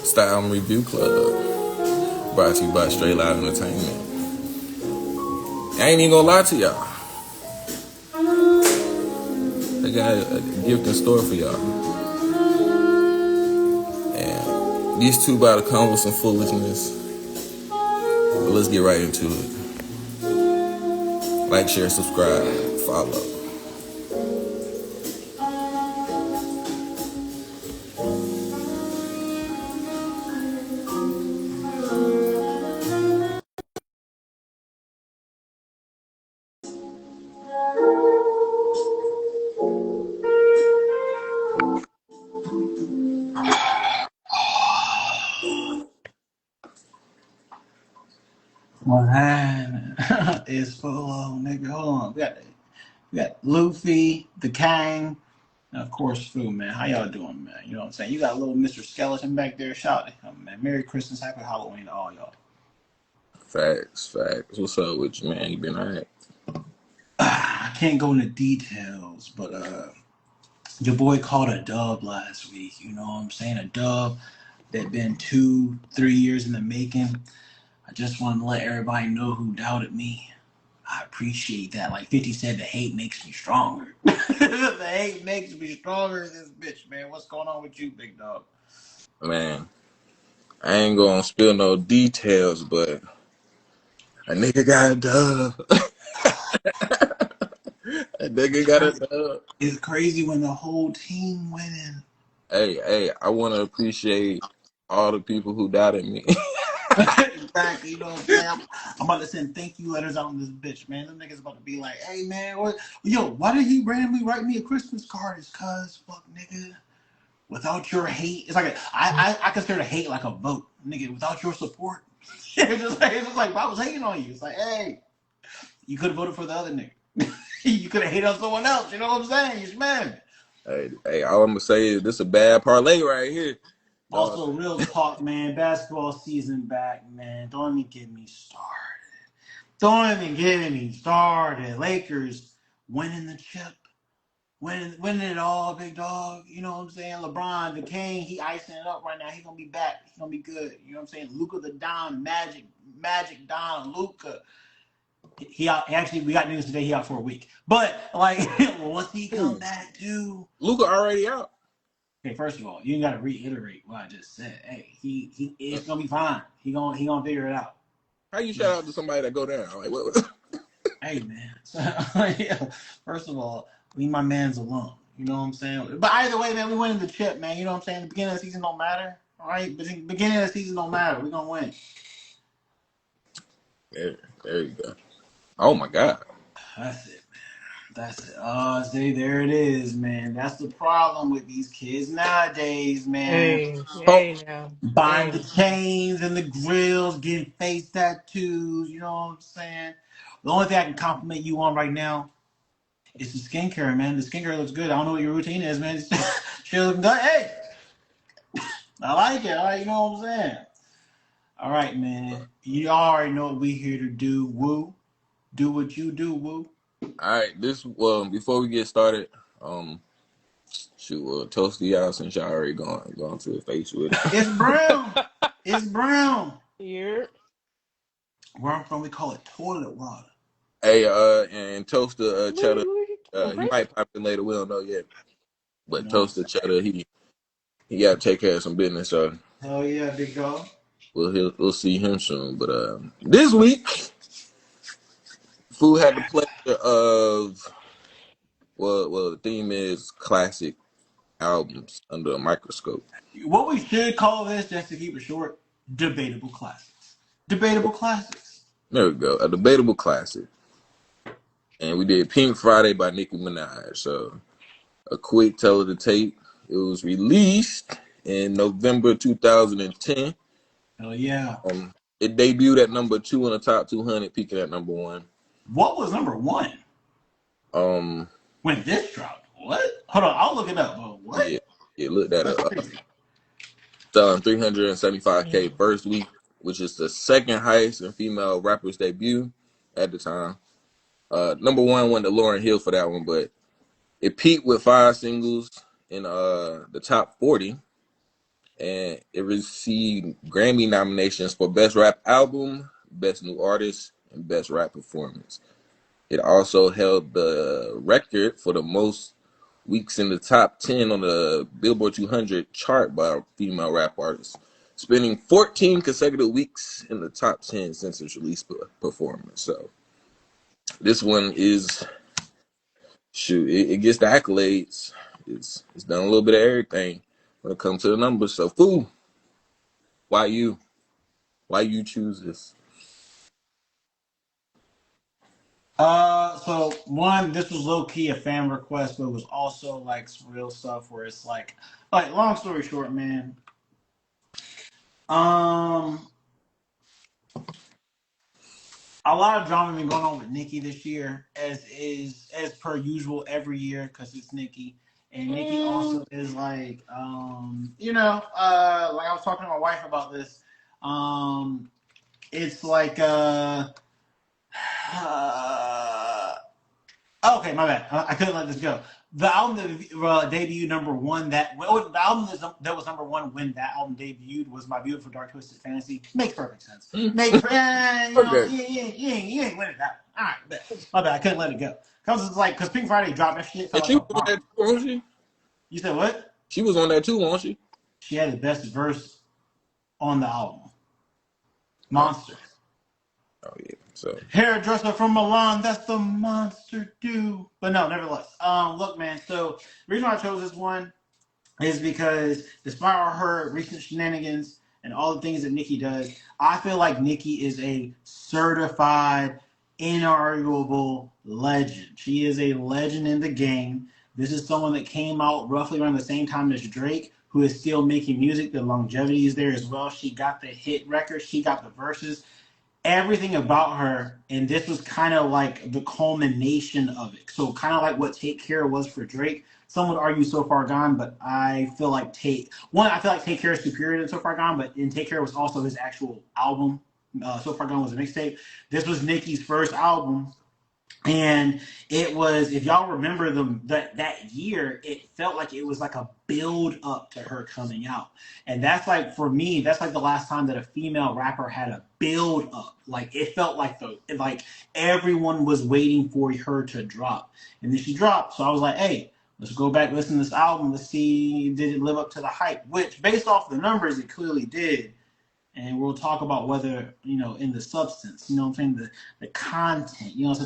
Style Review Club, brought to you by Straight Loud Entertainment. I ain't even gonna lie to y'all. I got a gift in store for y'all. And these two about to come with some foolishness. But let's get right into it. Like, share, subscribe, follow. What happened is full of nigga. Hold on. We got Luffy, the Kang, and of course Fu, man. How y'all doing, man? You know what I'm saying? You got little Mr. Skeleton back there. Shout out to him, man. Merry Christmas, Happy Halloween to all y'all. Facts. What's up with you, man? You been alright? I can't go into details, but your boy caught a dub last week. You know what I'm saying? A dub that been 2-3 years in the making. I just want to let everybody know who doubted me. I appreciate that. Like 50 said, the hate makes me stronger. The hate makes me stronger than this bitch, man. What's going on with you, big dog? Man, I ain't gonna spill no details, but a nigga got a dub. A nigga got a dub. It's crazy when the whole team winning. Hey, I want to appreciate all the people who doubted me. Exactly, you know what I'm saying? I'm about to send thank you letters out on this bitch, man. Them niggas about to be like, hey, man, why did he randomly write me a Christmas card? It's cuz, fuck, nigga. Without your hate, it's like I consider hate like a vote, nigga. Without your support, it's just like if I was hating on you, it's like, hey, you could have voted for the other nigga. You could have hated on someone else. You know what I'm saying? You man. Hey, all I'm gonna say is this a bad parlay right here, dog. Also, real talk, man. Basketball season back, man. Don't even get me started. Don't even get me started. Lakers winning the chip. Winning it all, big dog. You know what I'm saying? LeBron, the king, he icing it up right now. He gonna be back. He gonna be good. You know what I'm saying? Luca the Don, Magic Don, Luca. He out. Actually, we got news today. He out for a week. But like, what's he come Ooh, back to? Luka already out. Okay, first of all, you got to reiterate what I just said. Hey, he it's gonna be fine. He gonna figure it out. How you shout out to somebody that go down? Like what? Hey man. So, yeah, first of all, leave my man's alone. You know what I'm saying? But either way, man, we winning the chip, man. You know what I'm saying? The beginning of the season don't matter. All right, but the beginning of the season don't matter. We're gonna win. There you go. Oh my God. That's it. That's it. Oh, see, there it is, man. That's the problem with these kids nowadays, man. Hey, Oh, hey now. Buying the Hey. chains and the grills, getting face tattoos, you know what I'm saying? The only thing I can compliment you on right now is the skincare, man. The skincare looks good. I don't know what your routine is, man. She looking good. Hey, I like it. All right, you know what I'm saying? All right, man. You already know what we here to do. Woo. Do what you do, woo. all right. Before we get started, um, toast to y'all since y'all already gone to the face with it. It's brown. It's brown. Here. Where I'm from, we call it toilet water. Hey, and toast to Cheddar. He Okay. might pop in later. We don't know yet. You But know what I'm toast to saying? Cheddar. He got to take care of some business. So Hell yeah, big dog. we'll see him soon. But this week, Fu had the pleasure of the theme is classic albums under a microscope. What we should call this, just to keep it short, debatable classics. Debatable classics. There we go, a debatable classic. And we did Pink Friday by Nicki Minaj. So a quick tell of the tape. It was released in November 2010. Hell yeah. It debuted at number 2 in the top 200, peaking at number 1. What was number one Um, when this dropped? What? Hold on, I'll look it up. But what? yeah, look that That's up. crazy. Selling 375K first week, which is the second highest in female rappers debut at the time. Number 1 went to Lauryn Hill for that one, but it peaked with 5 singles in the top 40. and it received Grammy nominations for Best Rap Album, Best New Artist, and Best Rap Performance. It also held the record for the most weeks in the top 10 on the Billboard 200 chart by a female rap artist, spending 14 consecutive weeks in the top 10 since its release performance. So this one is, shoot, it gets the accolades. It's done a little bit of everything when it comes to the numbers. So, Fool, why you? Why you choose this? So one, this was low key a fan request, but it was also like some real stuff where it's like long story short, man. Um, a lot of drama been going on with Nicki this year, as per usual every year because it's Nicki, and Nicki also is like I was talking to my wife about this. It's like uh Okay, my bad. I couldn't let this go. The album that debuted number one, the album that was number one when that album debuted was My Beautiful Dark Twisted Fantasy. Makes perfect sense. Okay. You ain't winning that one. All right, my bad. I couldn't let it go. Because Pink Friday dropped that shit, And felt she like a was on bomb. that too, wasn't she? You said what? She was on that too, wasn't she? She had the best verse on the album. Oh, Monster. oh yeah. So Hairdresser from Milan, that's the monster dude. But no, nevertheless. Look, man. So the reason why I chose this one is because despite all her recent shenanigans and all the things that Nicki does, I feel like Nicki is a certified, inarguable legend. She is a legend in the game. This is someone that came out roughly around the same time as Drake, who is still making music. The longevity is there as well. She got the hit record, she got the verses, everything about her, and this was kind of like the culmination of it. So kind of like what Take Care was for Drake. Some would argue So Far Gone, but I feel like I feel like Take Care is superior than So Far Gone, but in Take Care was also his actual album. So Far Gone was a mixtape. This was Nicki's first album, and it was, if y'all remember that year, it felt like it was like a build up to her coming out. And that's like, for me, that's like the last time that a female rapper had a build up. Like it felt like everyone was waiting for her to drop. And then she dropped. So I was like, hey, let's go back, listen to this album, let's see, did it live up to the hype? Which, based off the numbers, it clearly did. And we'll talk about whether, in the substance, you know what I'm saying, the content, so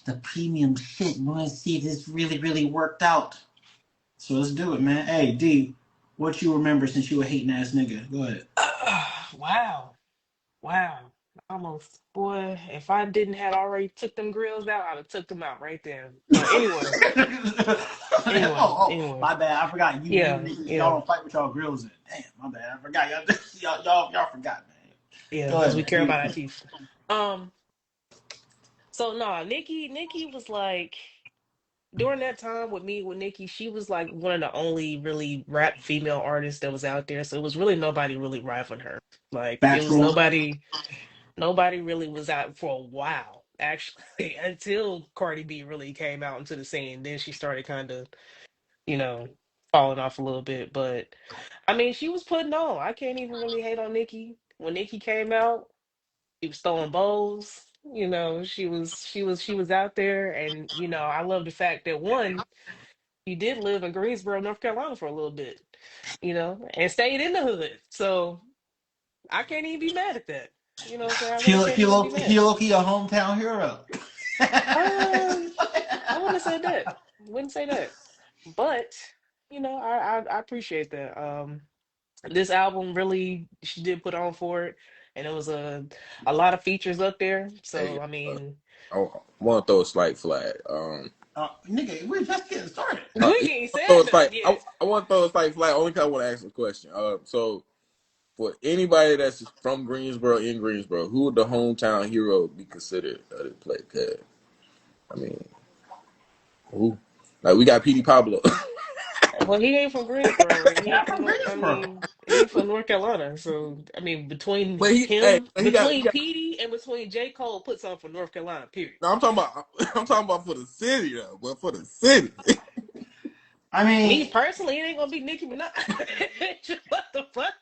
the premium shit. We want to see if this really, really worked out. So let's do it, man. Hey, D, what you remember since you a hating ass nigga? Go ahead. Wow. Wow. Almost, boy, if I didn't had already took them grills out, I'd have took them out right there. But anyway, My bad. I forgot you yeah, niggas, y'all yeah, don't fight with y'all grills in. Damn, my bad. I forgot y'all forgot, man. yeah, Go because ahead, we man. care about our teeth. Um, so no, Nikki was like during that time with me with Nikki, she was like one of the only really rap female artists that was out there. So it was really nobody really rivaling her. Like it was Factual. nobody really was out for a while, actually, until Cardi B really came out into the scene. Then she started kind of, you know, falling off a little bit. But I mean, she was putting on. I can't even really hate on Nicki. When Nicki came out, she was throwing bowls. She was out there, and I love the fact that one, she did live in Greensboro, North Carolina for a little bit, and stayed in the hood. So I can't even be mad at that. You know what I'm saying? I She really low, can't she even be low, mad. he low key a hometown hero. Um, I wouldn't have said that. Wouldn't say that. But, I appreciate that. This album really she did put on for it, and it was a lot of features up there. hey, So I mean, I want to throw a slight flag. Nigga, we're just getting started. Uh, we yeah, ain't I throw said a slight. nothing yet. I want to throw a slight flag. Only because I want to ask a question. So for anybody that's from Greensboro, in Greensboro, who would the hometown hero be considered of the play? Cause I mean, who? Like we got PD Pablo. Well, he ain't from Greensboro. He ain't Not from from North. I Greensboro. mean, he from North Carolina. So I mean, between But hey, him, he between got. Petey and between J. Cole, puts on for North Carolina. Period. No, I'm talking about. I'm talking about for the city though. But for the city, I Me mean, personally, it ain't gonna be Nicki Minaj. What the fuck?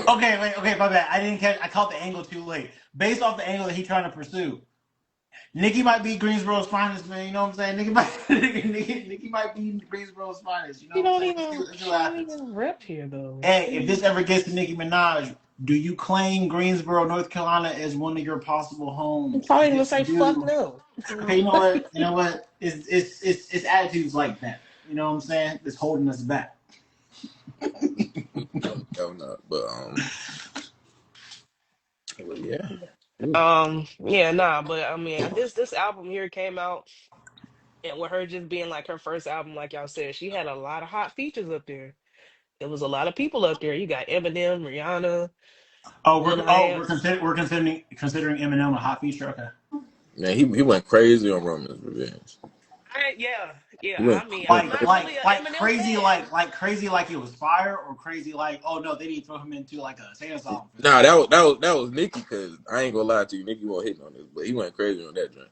okay, wait, okay, my bad. I didn't catch. I caught the angle too late. Based off the angle that he's trying to pursue, Nicki might be Greensboro's finest, man. You know what I'm saying? Nicki might, Nicki might be Greensboro's finest. You know what I'm saying? Let's see She what don't happens. even rep here though. Hey, if this ever gets to Nicki Minaj, do you claim Greensboro, North Carolina, as one of your possible I'm homes? probably And gonna if you say fuck do, no. okay, you know what? You know what? It's attitudes like that. You know what I'm saying? That's holding us back. Hell no. But yeah. Yeah, nah, but I mean, this album here came out, and with her just being like her first album, like y'all said, she had a lot of hot features up there. There was a lot of people up there. You got Eminem, Rihanna, Lil We're Lance. considering Eminem a hot feature. Okay. Man, he went crazy on Roman's Revenge. Yeah, yeah. He I went mean, I'm Like not crazy. really like an like Eminem crazy fan. like crazy like it was fire or crazy like oh no they didn't throw him into like a Santa song for Nah, this. that was Nicki, because I ain't gonna lie to you, Nicki won't hitting on this, but he went crazy on that joint.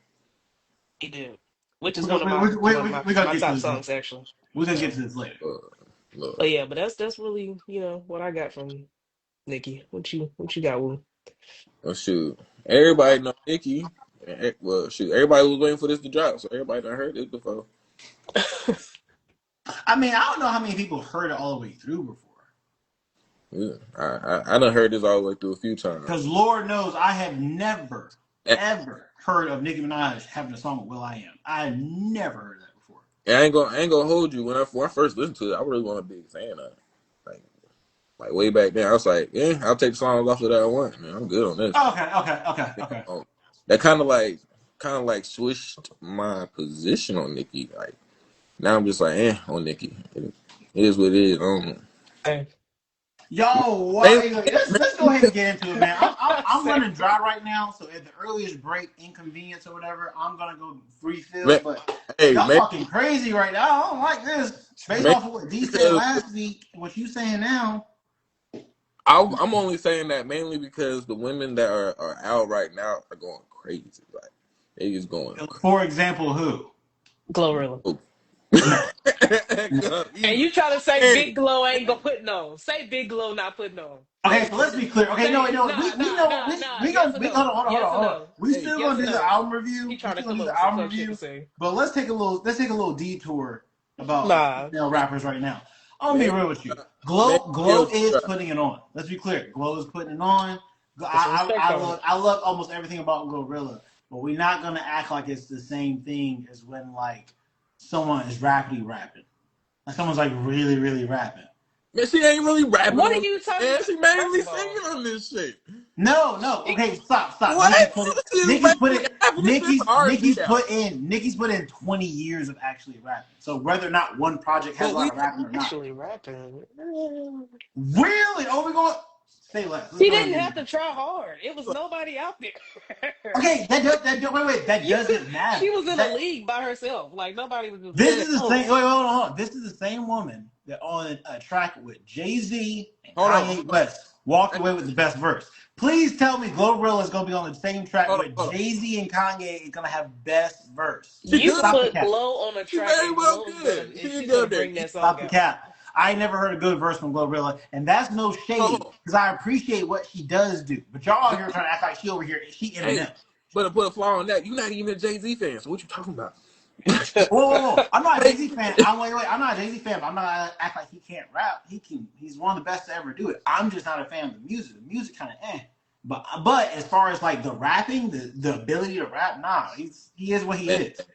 He did, which is We're gonna we, we, we, we gonna my get to top this real songs quick. actually. We're gonna get So, to this later. Uh, but Lord. yeah, but that's really what I got from Nikki. What you got, Woo? Well, shoot, everybody know Nicki. Well, shoot, everybody was waiting for this to drop, so everybody done heard this before. I mean I don't know how many people heard it all the way through before. Yeah, I done heard this all the way through a few times. Because Lord knows I have never, And ever heard of Nicki Minaj having a song with Will I Am. I have never heard of that before. I ain't gonna hold you. When I first listened to it, I really wasn't a big fan of it. Like way back then, I was like, yeah, I'll take the songs off of that one. Man, I'm good on this. Okay. Um, that kind of like switched my position on Nicki. Like now I'm just like, on Nicki. It is what it is. Hey, Yo, Mainly, why, let's go mainly ahead and get into it, man. I'm Same. running dry right now, so at the earliest break, inconvenience or whatever, I'm gonna go refill. ma- But hey, y'all maybe, talking crazy right now. I don't like this. Based maybe off of what D said because last week, what you saying now. I'm only saying that mainly because the women that are out right now are going crazy. Like they just going For example, who? Glorilla. crazy. No, no. And Easily. you try to say And Big Glow ain't gonna put no. Say Big Glow not putting on. Okay, hey, so let's be clear. Okay, no, Say wait, no, nah, we nah, know nah, nah. we Yes gonna or hold no? on, Yes or no? We hey, still Yes gonna or do the no? album He review. We trying to still gonna come do up the with some album tough shit to review. say. But let's take a little detour about Nah, female rappers right now. I'm gonna be maybe real with you. maybe Glow is putting it on. Let's be clear. Glow is putting it on. put some respect on it. I love almost everything about Glorilla, but we're not gonna act like it's the same thing as when like someone is rapping, like someone's like really, really rapping. Man, she ain't really rapping What are on you this, talking man. about? She First mainly of all, singing on this shit. No. she, Okay, stop. What? She's mainly half of this shit for R&B album. Nikki's put in 20 years of actually rapping. So whether or not one project has But a lot we of rapping or not, actually rapping. really? Oh, we going say less. Let's She go ahead didn't and get have into to it. try hard. It was nobody out there. Okay, wait. That You doesn't she matter. was in a That league by herself. Like nobody was just This yeah, is the oh same. Wait, hold on. This is the same woman that on a track with Jay Z and hold Kanye West walked on, away with the best verse. Please tell me Glorilla is going to be on the same track with hold on. Jay Z and Kanye is going to have best verse. She you could, Stop the put cap. Glow on a she track very and well Glow's gonna could. She and could she's get gonna up there. bring that song Stop the out. cap. I ain't never heard a good verse from Glorilla, and that's no Hold shade on. because I appreciate what she does do. But y'all out here trying to act like she over here, she Hey, Eminem. but to put a flaw on that, you're not even a Jay Z fan. So what you talking about? Whoa. I'm not a Like, Jay Z fan. Wait. I'm not a Jay Z fan, but I'm not gonna act like he can't rap. He can. He's one of the best to ever do it. I'm just not a fan of the music. The music kind of But as far as like the rapping, the ability to rap, nah, he is what he man, is.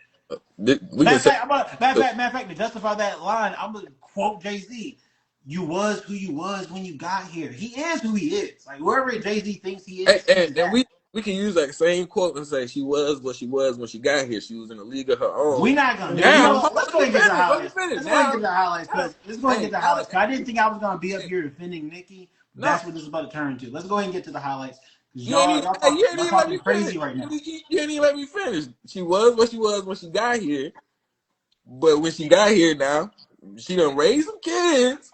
we Matter can of say, fact, to justify that line, I'm gonna quote Jay Z. You was who you was when you got here. He is who he is. Like whoever Jay Z thinks he and, is, he's and, and that. we can use that same quote and say she was what she was when she got here. She was in a league of her own. We're not gonna do it. You Now, know Mhm. hold what? on, Let's go ahead and get to the let me highlights. finish. Let's go ahead and get to the highlights Now, because I didn't think I was gonna be up hey, here defending Nikki, but no, that's what this is about to turn into. Let's go ahead and get to the highlights because you ain't even, you ain't y'all even let talking me finish. crazy right now. You ain't even let me finish. She was what she was when she got here, but when she got here now, she done raised some kids,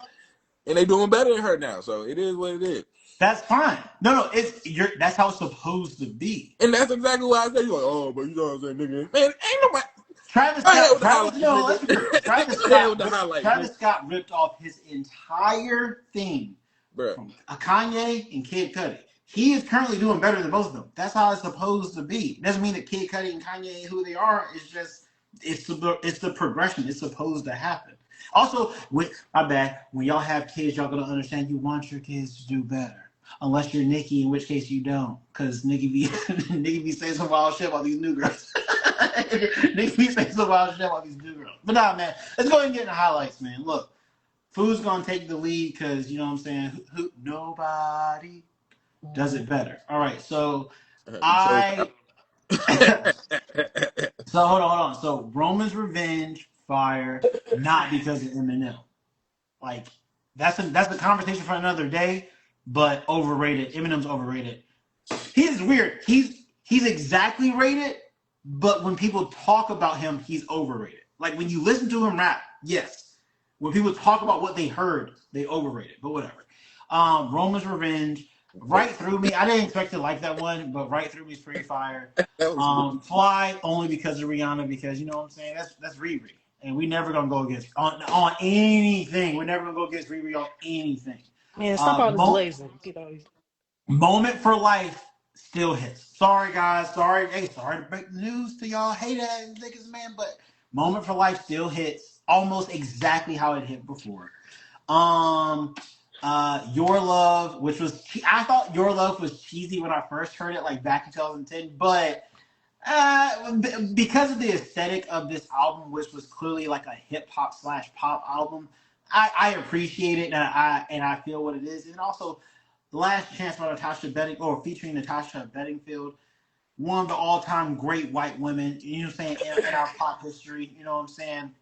and they doing better than her now. So it is what it is. That's fine. No, that's how it's supposed to be. And that's exactly why I say you're like, oh, but you know what I'm saying, nigga. Man, ain't nobody. Travis Go ahead Scott. with the Travis, highlights, no, let's be real. nigga. Go ahead with the highlights, Travis nigga. Scott ripped off his entire theme Bruh. from a Kanye and Kid Cudi. He is currently doing better than both of them. That's how it's supposed to be. It doesn't mean that Kid Cudi and Kanye ain't who they are. It's just it's the progression. It's supposed to happen. Also, my bad. When y'all have kids, y'all gonna understand. You want your kids to do better, unless you're Nicki, in which case you don't, because Nicki be Nicki be saying some wild shit about these new girls. Nicki be saying some wild shit about these new girls. But nah, man. Let's go ahead and get in the highlights, man. Look, Food's gonna take the lead because you know what I'm saying. Nobody does it better. All right, so You chose I so hold on. So Roman's Revenge, fire, not because of Eminem. Like that's a conversation for another day. But overrated. Eminem's overrated. He's weird. He's exactly rated, but when people talk about him, he's overrated. Like when you listen to him rap, yes. When people talk about what they heard, they overrate it. But whatever. Roman's Revenge, Right Through Me. I didn't expect to like that one, but Right Through Me is pretty fire. that was good. Fly only because of Rihanna, because you know what I'm saying. That's Riri, and we never gonna go against on anything. We're never gonna go against Riri on anything. Man, stop all this glazing. You know, Moment for Life still hits. Sorry guys, sorry. Hey, sorry to break the news to y'all hate ass niggas, man, but Moment for Life still hits almost exactly how it hit before. Um, Your Love, which was I thought Your Love was cheesy when I first heard it, like back in 2010, but because of the aesthetic of this album, which was clearly like a hip hop slash pop album, I appreciate it, and I feel what it is, and also the Last Chance by Natasha Beding, or featuring Natasha Bedingfield, one of the all-time great white women, you know what I'm saying, in our pop history, you know what I'm saying?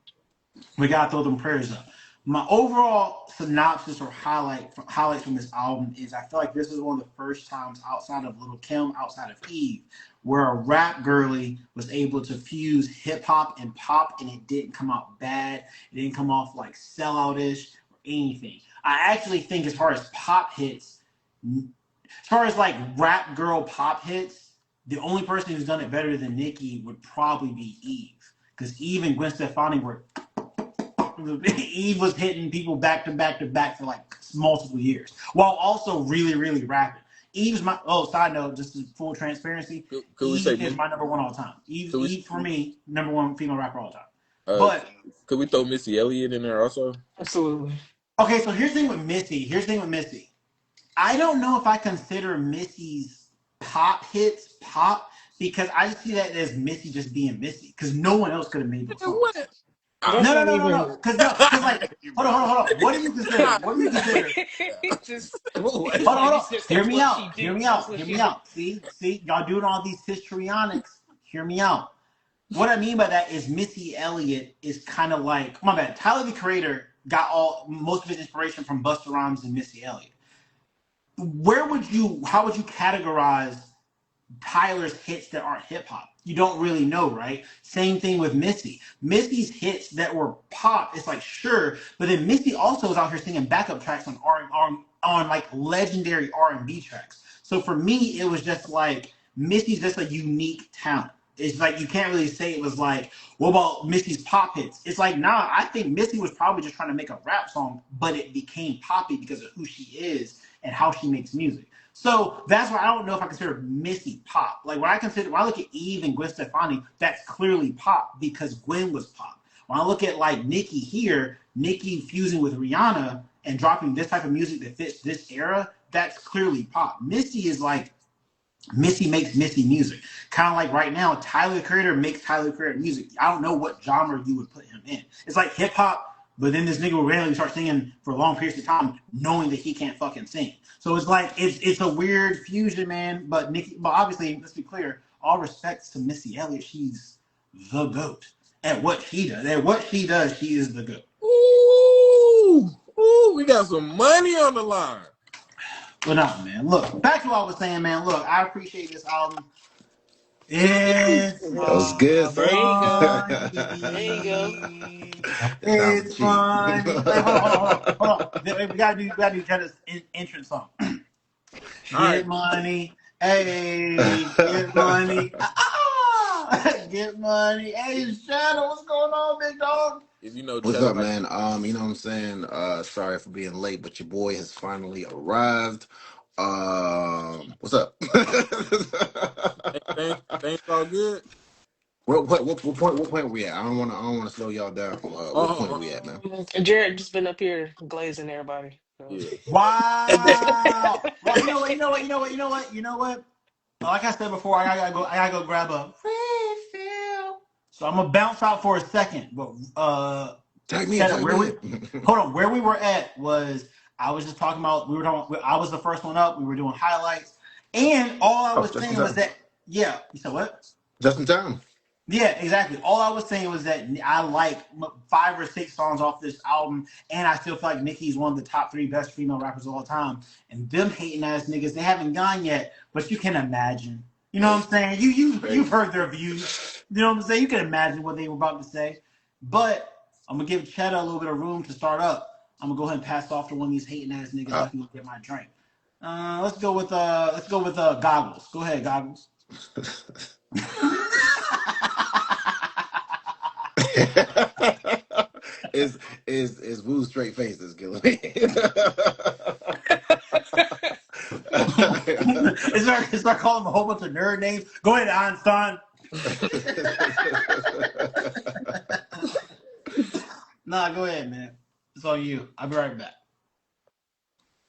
We gotta throw them prayers up. My overall synopsis or highlights from this album is I feel like this is one of the first times outside of Little Kim, outside of Eve, where a rap girly was able to fuse hip hop and pop, and it didn't come out bad. It didn't come off like selloutish or anything. I actually think as far as pop hits, as far as like rap girl pop hits, the only person who's done it better than Nicki would probably be Eve. Because Eve and Gwen Stefani were Eve was hitting people back to back to back for like multiple years, while also really, really rapping. Eve's my side note, just full transparency. Could we say Eve is my number one all time. Eve for me, number one female rapper all time. uh But could we throw Missy Elliott in there also? absolutely. okay, so here's the thing with Missy. I don't know if I consider Missy's pop hits pop because I just see that as Missy just being Missy because no one else could have made those songs. What? That's not No. even. Because like, hold on. What do you consider? What do you consider? Just Hold on. just Hear that's me what she out. do. That's what Hear she me do. out. See, y'all doing all these histrionics. Hear me out. What I mean by that is Missy Elliott is kind of like my bad. Tyler the Creator got most of his inspiration from Busta Rhymes and Missy Elliott. How would you categorize Tyler's hits that aren't hip hop? You don't really know, right? Same thing with Missy. Missy's hits that were pop, it's like sure, but then Missy also is out here singing backup tracks on like legendary R&B tracks. So for me, it was just like Missy's just a unique talent. It's like you can't really say it was like, what about Missy's pop hits? It's like, nah, I think Missy was probably just trying to make a rap song, but it became poppy because of who she is and how she makes music. So that's why I don't know if I consider Missy pop. Like when I look at Eve and Gwen Stefani, that's clearly pop because Gwen was pop. When I look at like Nicki here, Nicki fusing with Rihanna and dropping this type of music that fits this era, that's clearly pop. Missy is like Missy makes Missy music. Kind of like right now, Tyler the Creator makes Tyler the Creator music. I don't know what genre you would put him in. It's like hip hop, but then this nigga will randomly start singing for long periods of time, knowing that he can't fucking sing. So it's like it's a weird fusion, man. But obviously, let's be clear. All respects to Missy Elliott, she's the goat at what she does. At what she does, she is the goat. Ooh, we got some money on the line. But no, man. Look, back to what I was saying, man. Look, I appreciate this album. It's That was good, There sir. you go. funny. There you go. That sounds It's cheap. funny. Hey, hold on. We gotta do Jenna's entrance song. All right. Get money. Hey, get money. Get money. Hey, Shadow, what's going on, big dog? If you know What's Cheddar up, like man? You know what I'm saying? Sorry for being late, but your boy has finally arrived. What's up? things all good. What point we at? I don't wanna slow y'all down. What point Oh, we at, man? Jared just been up here glazing everybody. So. yeah. Wow. Well, you know what? You know what? You know what? You know what? You know what? Like I said before, I gotta go grab a refill. So I'm gonna bounce out for a second. But Tag me in, Cheddar, tag where me we in. hold on, where we were at was I was just talking about we were talking. I was the first one up. We were doing highlights, and all I Oh, was just in saying was time. that yeah. You said what? Just in time. Yeah, exactly. All I was saying was that I like 5 or 6 songs off this album, and I still feel like Nicki's one of the top 3 best female rappers of all time. And them hating ass niggas, they haven't gone yet, but you can imagine. You know Hey, what I'm saying? You've crazy. heard their views. You know what I'm saying? You can imagine what they were about to say. But I'm gonna give Cheddar a little bit of room to start up. I'm gonna go ahead and pass off to one of these hating ass niggas so I Uh, can go get my drink. Let's go with Goggles. Go ahead, Goggles. is is Woo's straight face is killing me. It's not calling him a whole bunch of nerd names. Go ahead, Einstein. Nah, go ahead, man. It's on you. I'll be right back.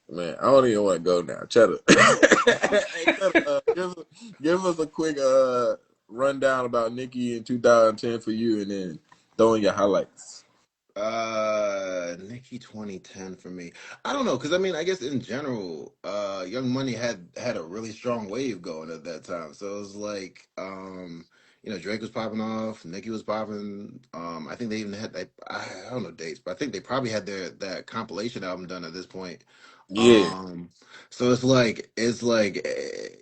Man, I don't even want to go now. Cheddar. Hey, Cheddar, give us a quick rundown about Nicki in 2010 for you, and then throw in your highlights. Nicki 2010 for me. I don't know, because I mean, I guess in general, Young Money had a really strong wave going at that time. So it was like, Drake was popping off, Nicki was popping. I think they even had I don't know dates, but I think they probably had that compilation album done at this point. Yeah, Um, so it's like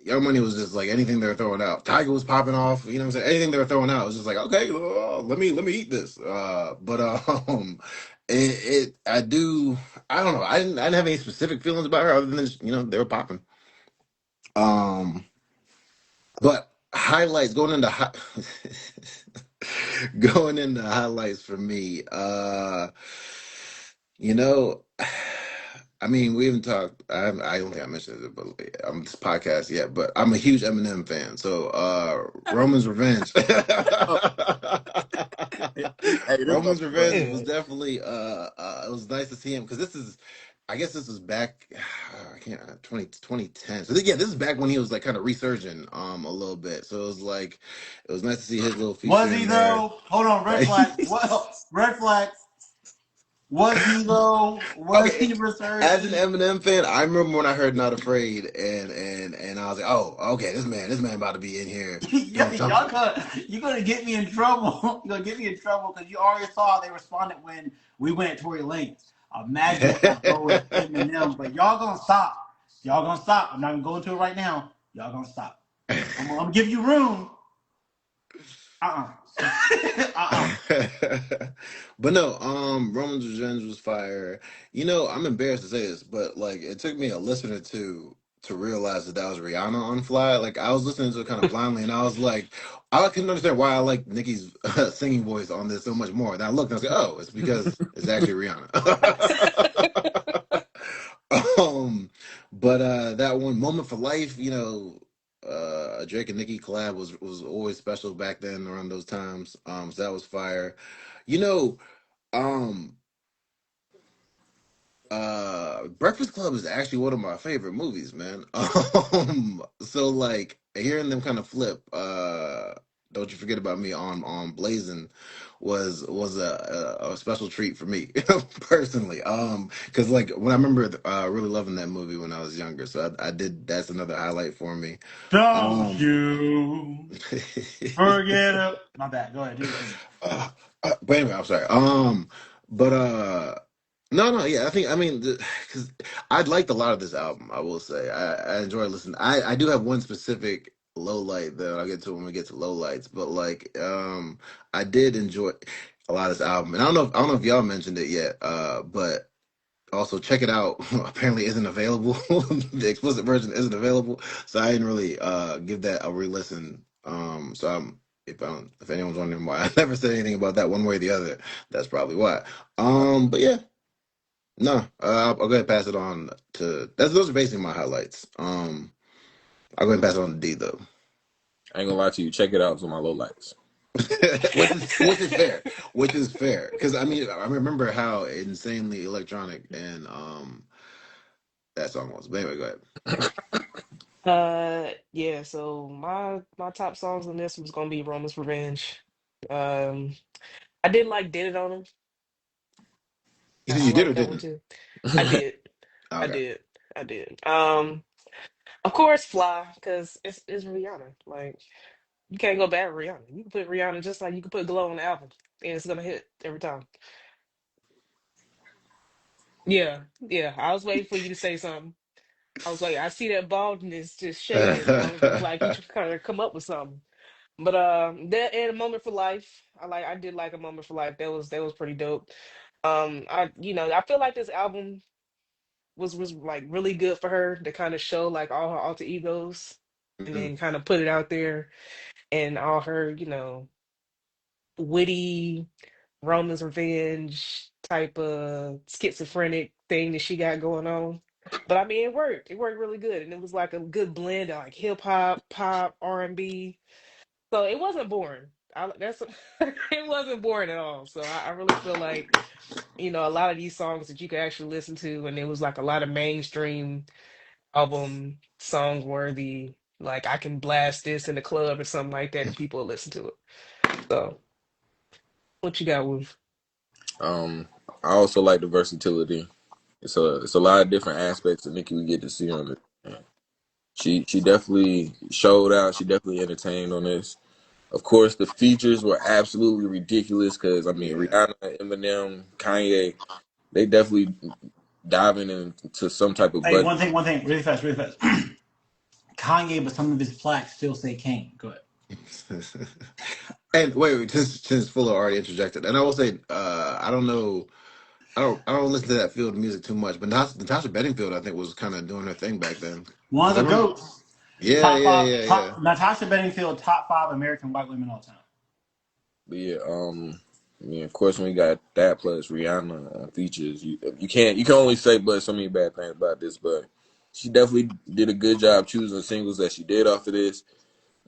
Young Money was just like anything they were throwing out. Tiger was popping off, you know what I'm saying? Anything they were throwing out was just like, okay, let me eat this. But I don't know. I didn't have any specific feelings about her other than they were popping. Um, but highlights going into highlights for me. You know, I mean, we haven't talked. I don't think I mentioned it, but on this podcast yet. But I'm a huge Eminem fan. So, Roman's Revenge. oh, hey, this my Roman's brother. Revenge was definitely. It was nice to see him because this is. I guess this was back. I can't. 2010. So yeah, this is back when he was like kind of resurging a little bit. So it was like, it was nice to see his little Was feature he in there. though? Hold on, red flag. Well, red flag. Was he though? Was Okay, he as an resurging? Eminem fan, I remember when I heard "Not Afraid" and I was like, "Oh, okay, this man about to be in here doing Y'all something." you're gonna get me in trouble. You're gonna get me in trouble because you already saw how they responded when we went Tory Lanez. Imagine if I go with Eminem, but y'all gonna stop. Y'all gonna stop. I'm not gonna go into it right now. Y'all gonna stop. I'm gonna give you room. Uh-uh. But no, Roman's Revenge was fire. I'm embarrassed to say this, but like it took me a listener to realize that was Rihanna on Fly. Like I was listening to it kind of blindly, and I was like, I couldn't understand why I like Nicki's singing voice on this so much more. And I looked and I was like, oh, it's because it's actually Rihanna. But that one Moment for Life, Drake and Nicki collab was always special back then around those times. So that was fire. You know, um, Breakfast Club is actually one of my favorite movies, man. So like hearing them kind of flip, Don't You Forget About Me on Blazing was a special treat for me personally. Because like when I remember really loving that movie when I was younger, so I did. That's another highlight for me. Don't Um, you forget it. My bad. Go ahead. Do your thing. but anyway, I'm sorry. But no, no, yeah, I mean, because I'd liked a lot of this album. I will say, I enjoy listening. I do have one specific low light that I'll get to when we get to low lights. But like, I did enjoy a lot of this album, and I don't know if y'all mentioned it yet. But also check it out. Apparently, isn't available. The explicit version isn't available, so I didn't really give that a re-listen. So If anyone's wondering why I never said anything about that one way or the other, that's probably why. But yeah, no, I'll go ahead and pass it on to those are basically my highlights. I'll go ahead and pass it on to D though. I ain't gonna lie to you. Check it out. It's on my low lights. Which is fair because I mean I remember how insanely electronic and that song was. But anyway, go ahead. Yeah, so my top songs on this was gonna be Roman's Revenge. Um, I did like Did It on him. You said I you did like or that one didn't? too. I did. I Okay. did. I did. Of course, Fly, because it's Rihanna. Like you can't go bad with Rihanna. You can put Rihanna just like you can put Glow on the album, and it's gonna hit every time. Yeah, yeah. I was waiting for you to say something. I was like, I see that baldness just shaking. I was like, you should kind of come up with something. But that and a moment for life. I did like a moment for life. That was pretty dope. I feel like this album was like really good for her to kind of show like all her alter egos and Mhm. then kind of put it out there and all her, witty Roman's revenge type of schizophrenic thing that she got going on. But I mean, it worked. It worked really good, and it was like a good blend of like hip hop, pop, R&B. So it wasn't boring. That's it wasn't boring at all. So I really feel like a lot of these songs that you could actually listen to, and it was like a lot of mainstream album song worthy. Like I can blast this in the club or something like that, and people will listen to it. So what you got, Wolf? um, I also like the versatility. It's a lot of different aspects that Nicki we get to see on it. She definitely showed out. She definitely entertained on this. Of course, the features were absolutely ridiculous because I mean Yeah. Rihanna, Eminem, Kanye, they definitely diving into some type of Hey, budget. one thing, really fast, really fast. Kanye, but some of his plaques still say Kane. Go ahead. And wait, since Fuller already interjected, and I will say, I don't know, I don't listen to that field of music too much, but Natasha Bedingfield, I think, was kind of doing her thing back then One because of I the remember, goats. yeah, Top yeah, five. yeah, yeah. Top Natasha Bedingfield. Top five American white women all time. But yeah, I mean, of course, when we got that plus Rihanna features, you can only say but so many bad things about this, but she definitely did a good job choosing the singles that she did off of this.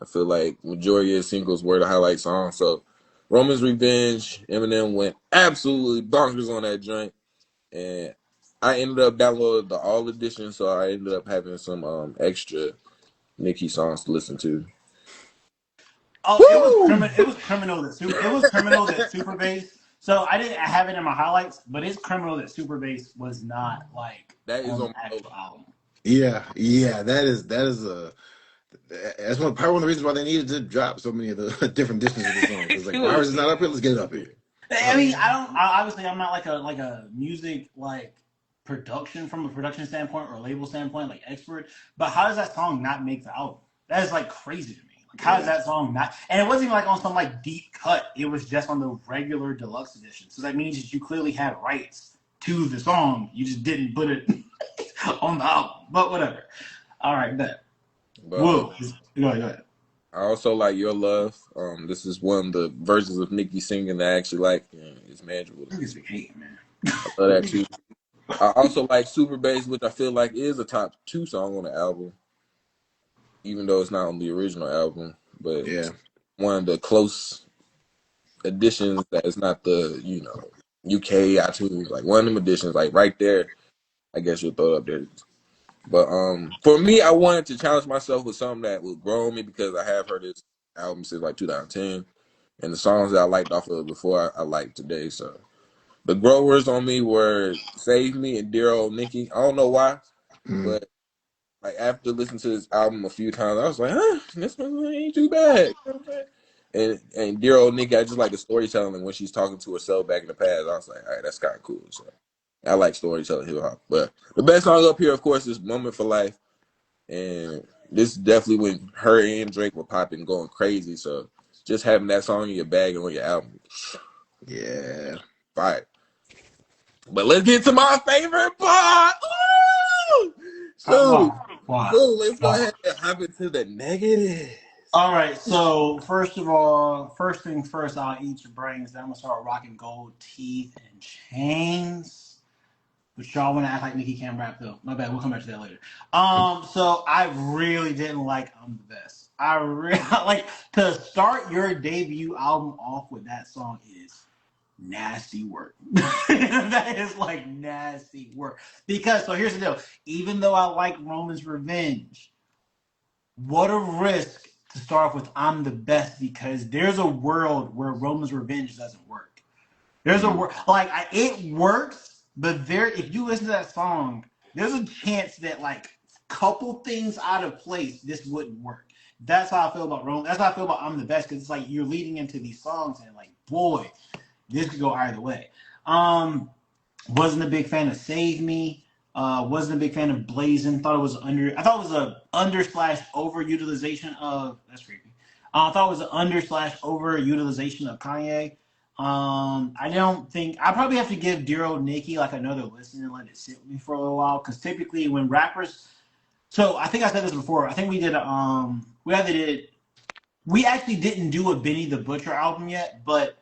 I feel like majority of singles were the highlight songs. So Roman's Revenge, Eminem went absolutely bonkers on that joint, and I ended up downloading the all edition, so I ended up having some extra Nicki songs to listen to. Oh, it was Woo! criminal. It was criminal that super. It was criminal that Super Bass. So I didn't have it in my highlights, but it's criminal that Super Bass was not like That is on on the my actual album. Yeah, yeah, that is a that's probably one of the reasons why they needed to drop so many of the different editions of the song because like, why is it not up here? Let's get it up here. I mean, I don't. Obviously, I'm not like a music like production from a production standpoint or a label standpoint like expert. But how does that song not make the album? That is like crazy to me. Like, how does Yeah, that song not? And it wasn't even like on some like deep cut. It was just on the regular deluxe edition. So that means that you clearly had rights to the song. You just didn't put it on the album. But whatever. All right, bet. but Whoa. Go ahead. Go ahead. I also like Your Love. This is one of the versions of Nicki singing that I actually like. And it's manageable to Niggas listen. be hating, man. I love that too. I also like Super Bass, which I feel like is a top two song on the album, even though it's not on the original album. But yeah, one of the close additions that is not the UK iTunes, like one of them additions, like right there. I guess you'll throw it up there. But for me, I wanted to challenge myself with something that would grow on me because I have heard this album since like 2010, and the songs that I liked off of it before I like today. So the growers on me were "Save Me" and "Dear Old Nikki." I don't know why, mm, but like after listening to this album a few times, I was like, "Huh, this one ain't too bad." You know what I'm saying? And "Dear Old Nikki," I just like the storytelling and when she's talking to herself back in the past. I was like, "All right, that's kind of cool." So I like storytelling hip hop, but the best song up here, of course, is "Moment for Life." And this definitely when her and Drake were popping, going crazy. So just having that song in your bag and on your album, yeah. fire. But let's get to my favorite part. Ooh! So, Why? Why? so let's go Why? ahead and hop into the negatives. All right, so first of all, first thing first, I'll eat your brains. Then I'm gonna start rocking gold teeth and chains. But y'all want to act like Nicki can't rap though. My bad. We'll come back to that later. So I really didn't like I'm the Best. I really like to start your debut album off with that song is nasty work. That is like nasty work. Because so here's the deal. Even though I like Roman's Revenge, what a risk to start off with I'm the Best because there's a world where Roman's Revenge doesn't work. There's a Mm. word like it works, but there if you listen to that song, there's a chance that like couple things out of place, this wouldn't work. That's how I feel about Rome. That's how I feel about I'm the Best because it's like you're leading into these songs and like boy, this could go either way. Um, wasn't a big fan of Save Me. Wasn't a big fan of Blazing. Thought it was under. I thought it was a under slash overutilization of. That's creepy. I thought it was an under slash overutilization of Kanye. I don't think I probably have to give Dear Old Nicki like another listen and let it sit with me for a little while because typically when rappers. So I think I said this before. I think we did. We either did. We actually didn't do a Benny the Butcher album yet, but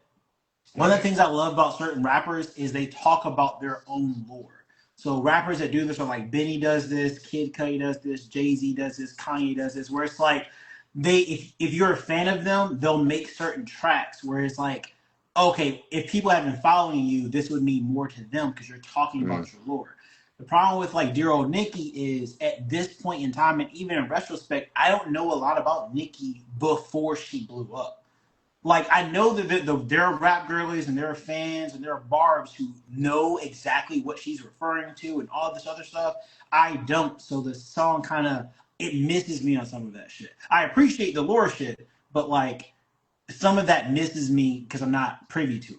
one of the things I love about certain rappers is they talk about their own lore. So rappers that do this are like Benny does this, Kid Cudi does this, Jay Z does this, Kanye does this, where it's like if you're a fan of them, they'll make certain tracks where it's like, okay, if people have been following you, this would mean more to them because you're talking Mm. about your lore. The problem with like Dear Old Nicki is at this point in time, and even in retrospect, I don't know a lot about Nicki before she blew up. Like I know that there are rap girlies and there are fans and there are barbs who know exactly what she's referring to and all this other stuff. I don't, so the song kind of it misses me on some of that shit. I appreciate the lore shit, but like some of that misses me because I'm not privy to it.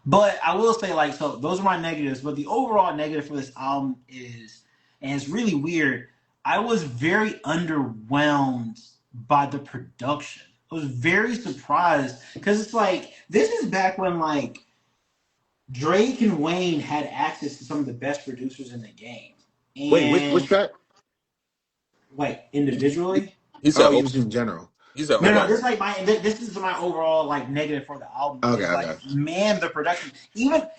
But I will say like so those are my negatives. But the overall negative for this album is, and it's really weird. I was very underwhelmed by the production. I was very surprised because it's like this is back when like Drake and Wayne had access to some of the best producers in the game. Wait, which And track? like He, he, individually, he said, Oh, you was in general. he said no, Okay, no, overall. this is like my this is my overall like negative for the album okay, is like okay. man the production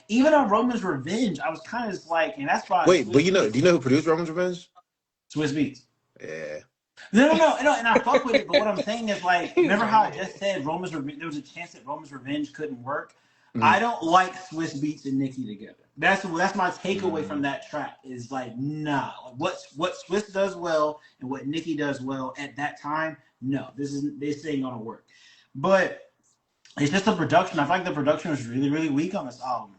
even on Roman's Revenge I was kind of just like and that's why Wait, Swiss but do Beats you know who produced Roman's Revenge? Swiss Beats Yeah. no, and I fuck with it but what I'm saying is like He was remember like, how I man. just said Roman's Revenge there was a chance that Roman's Revenge couldn't work. I Mm. don't like Swiss Beats and Nicki together. That's my takeaway from Mm. that track is like nah like what Swiss does well and what Nicki does well at that time no this ain't gonna work but it's just the production. I feel like the production was really, really weak on this album.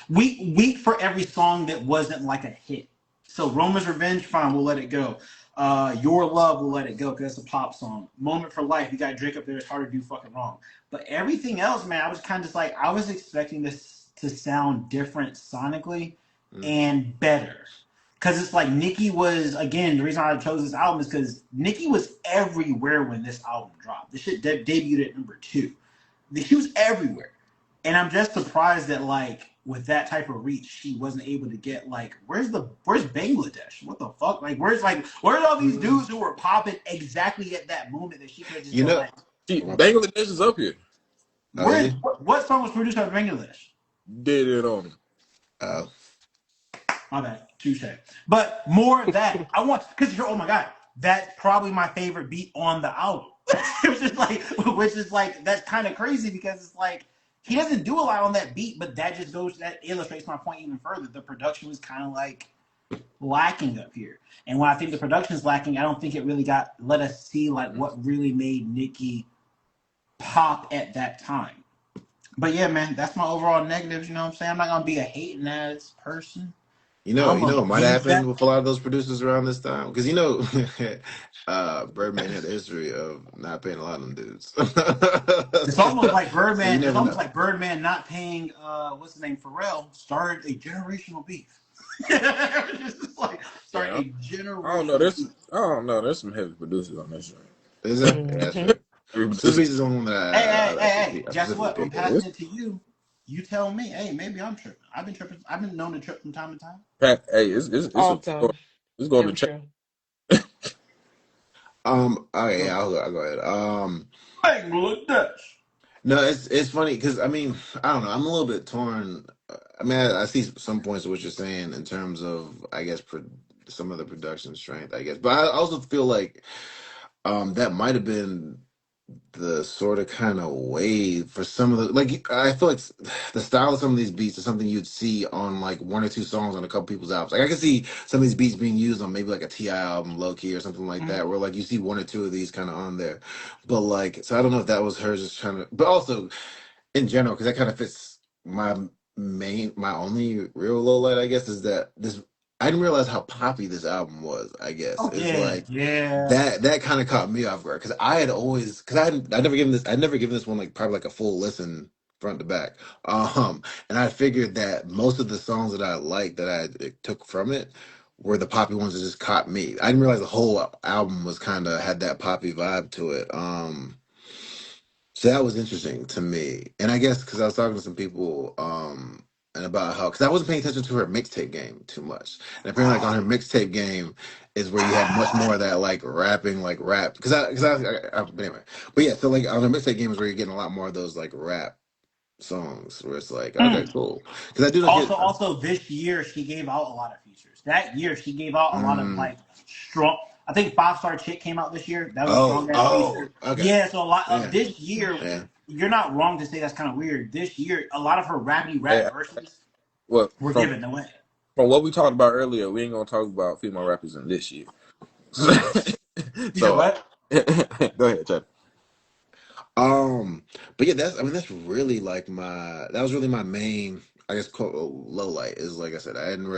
Weak for every song that wasn't like a hit. So Roma's Revenge, fine, we'll let it go. Your Love, we'll let it go because that's a pop song. Moment for Life, you got Drake up there. It's hard to do fucking wrong. But everything else, man, I was kind of just like I was expecting this to sound different sonically Mm. and better. Cause it's like Nicki was again the reason I chose this album is because Nicki was everywhere when this album dropped. This shit debuted at number 2. She was everywhere, and I'm just surprised that like with that type of reach, she wasn't able to get like where's Bangladesh? What the fuck? Like where's all these Mm. dudes who were popping exactly at that moment that she could have just You been know, like, See, oh, my bad. Bangladesh is up here. Oh, is where's he? what song was produced by Bangladesh? Did it on him. Oh, My bad. Touche. But more of that. I want because oh my god, that's probably my favorite beat on the album. Which is like that's kind of crazy because it's like he doesn't do a lot on that beat, but that illustrates my point even further. The production was kind of like lacking up here. And when I think the production is lacking, I don't think it really got let us see like mm. what really made Nicki pop at that time. But yeah, man, that's my overall negatives, you know what I'm saying? I'm not gonna be a hating ass person. I'm You know gonna what might leave happen that. with a lot of those producers around this time? Because Birdman had a history of not paying a lot of them dudes. It's almost like So you Birdman. It's never almost know. like Birdman not paying what's the name Pharrell started a generational beef. It's just like start Yeah, a I don't know. generational There's beef. I don't know. There's some heavy producers on this joint. Is there? Yeah, that's Hmm. fair. Heavy Swiss producers. Beats is the one that Hey! I Guess specifically what? I'm picked. Yeah, passing it to you. You tell me. Hey, maybe I'm tripping. I've been tripping. I've been known to trip from time to time. Hey, All the time. it's going to Never change. true. Okay, yeah, I'll go ahead. Bangladesh. No, it's funny because I mean, I don't know. I'm a little bit torn. I mean, I see some points of what you're saying in terms of, I guess, some of the production strength, I guess. But I also feel like that might have been the sort of kind of wave for some of the, like, I feel like the style of some of these beats is something you'd see on like one or two songs on a couple people's albums. Like I can see some of these beats being used on maybe like a Ti album, low key or something like Mhm. that, where like you see one or two of these kind of on there. But like, so I don't know if that was her just trying to, but also in general, because that kind of fits my only real low light, I guess, is that this. I didn't realize how poppy this album was. I guess Oh it's yeah, like yeah. that kind of caught me off guard because I had always because I'd never given this one like probably like a full listen front to back. And I figured that most of the songs that I liked that I took from it were the poppy ones that just caught me. I didn't realize the whole album was kind of had that poppy vibe to it. So that was interesting to me. And I guess because I was talking to some people and about how, because I wasn't paying attention to her mixtape game too much. And apparently, like on her mixtape game is where you had much more of that like rapping, like rap. But anyway. But yeah, so like on her mixtape game is where you're getting a lot more of those like rap songs where it's like, okay, Mm. cool. Because I do look at, Also, this year she gave out a lot of features. That year she gave out a lot of mm, like strong. I think Five Star Chick came out this year. That was a strong ass oh, feature. okay. Yeah, so a lot of Yeah. this year, Yeah. you're not wrong to say that's kind of weird. This year, a lot of her rappy Hey, rap verses well, were from given away. what we talked about earlier, we ain't gonna talk about female rappers in this year. You said So, what? go ahead, Chad. But yeah, that's really like that was really my main, I guess, quote low light is like I said, I didn't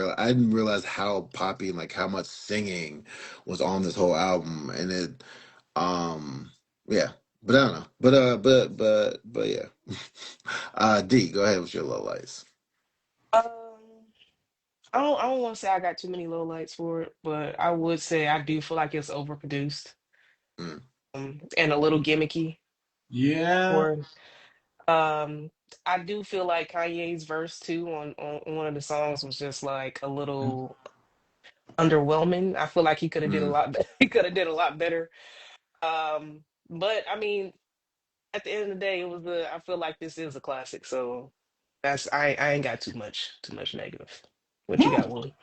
realize how poppy and like how much singing was on this whole album, and um, yeah, but I don't know, but yeah, D, go ahead with your low lights. Um, I don't want to say I got too many lowlights for it, but I would say I do feel like it's overproduced, Mm, and a little gimmicky Yeah. for I do feel like Kanye's verse too on one of the songs was just like a little underwhelming. I feel like he could have did a mm. lot better. He could have did a lot better. But I mean, at the end of the day, it was I feel like this is a classic, so I ain't got too much negative. What you got, Willie?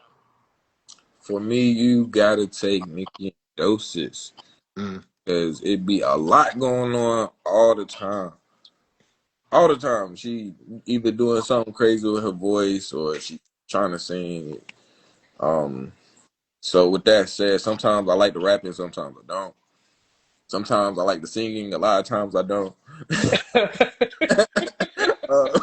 For me, you gotta take Nicki in doses Mm. because it be a lot going on all the time. All the time, she either doing something crazy with her voice or she trying to sing. Um, so with that said, sometimes I like the rapping, sometimes I don't. Sometimes I like the singing, a lot of times I don't. uh,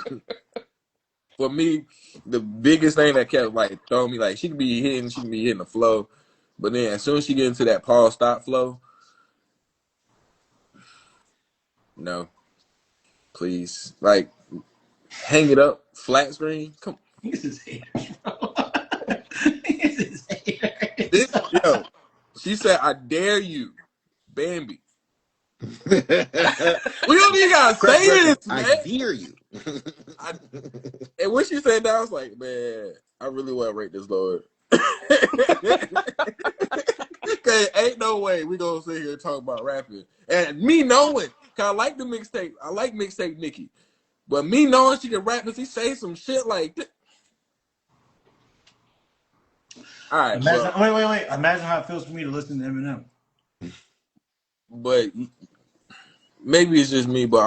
for me, the biggest thing that kept like throwing me like she can be hitting the flow, but then as soon as she get into that pause stop flow, no, please, like hang it up, flat screen. Come, He's his haters, bro. He's his this haters. yo, she said, "I dare you, Bambi." We don't even gotta Crack say record, this, I man. dare you. I, and when she said that, I was like, man, I really want to rate this Lord. Okay, ain't no way we gonna sit here and talk about rapping. And me knowing, cause I like the mixtape, I like mixtape Nicki, but me knowing she can rap and she say some shit like, all right, Imagine, wait. Imagine how it feels for me to listen to Eminem. but maybe it's just me, but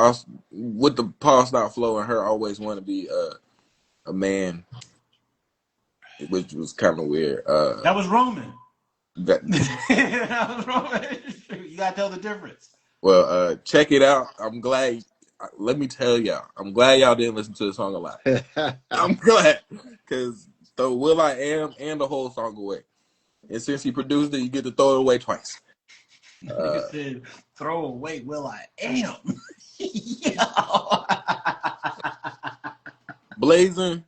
with the pause stop flow and her always want to be a man, which was kind of weird. That was Roman. That That was Roman. You gotta tell the difference. well, check it out. I'm glad. Let me tell y'all, I'm glad y'all didn't listen to the song a lot. I'm glad because the Will I Am and the whole song away. And since he produced it, you get to throw it away twice. Nigga Uh, said, "Throw away Will I Am." Yo. Blazing,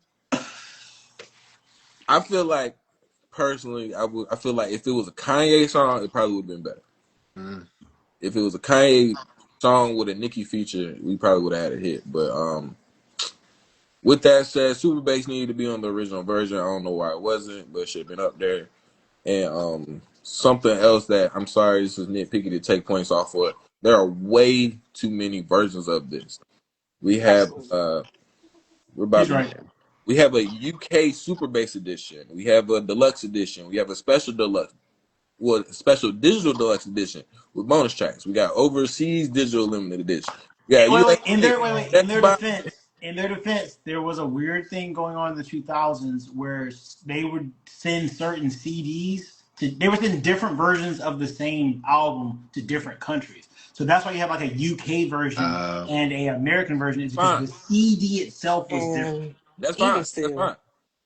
I feel like personally, I feel like if it was a Kanye song, it probably would have been better. Mm. If it was a Kanye song with a Nicki feature, we probably would have had a hit. But with that said, Super Bass needed to be on the original version. I don't know why it wasn't, but it should have been up there. And something else that I'm sorry, this is nitpicky to take points off for. There are way too many versions of this. We have Absolutely. we're about He's to right. name. We have a UK Super Bass edition. We have a deluxe edition. We have a special deluxe, well, special digital deluxe edition with bonus tracks. We got overseas digital limited edition. Yeah, Wait, wait. USA, In Best their Buy. defense, there was a weird thing going on in the 2000s where they would send certain CDs to. They would send different versions of the same album to different countries. So that's why you have like a UK version and a American version, is because Fine. the CD itself was different. And That's even fine. That's still, fine.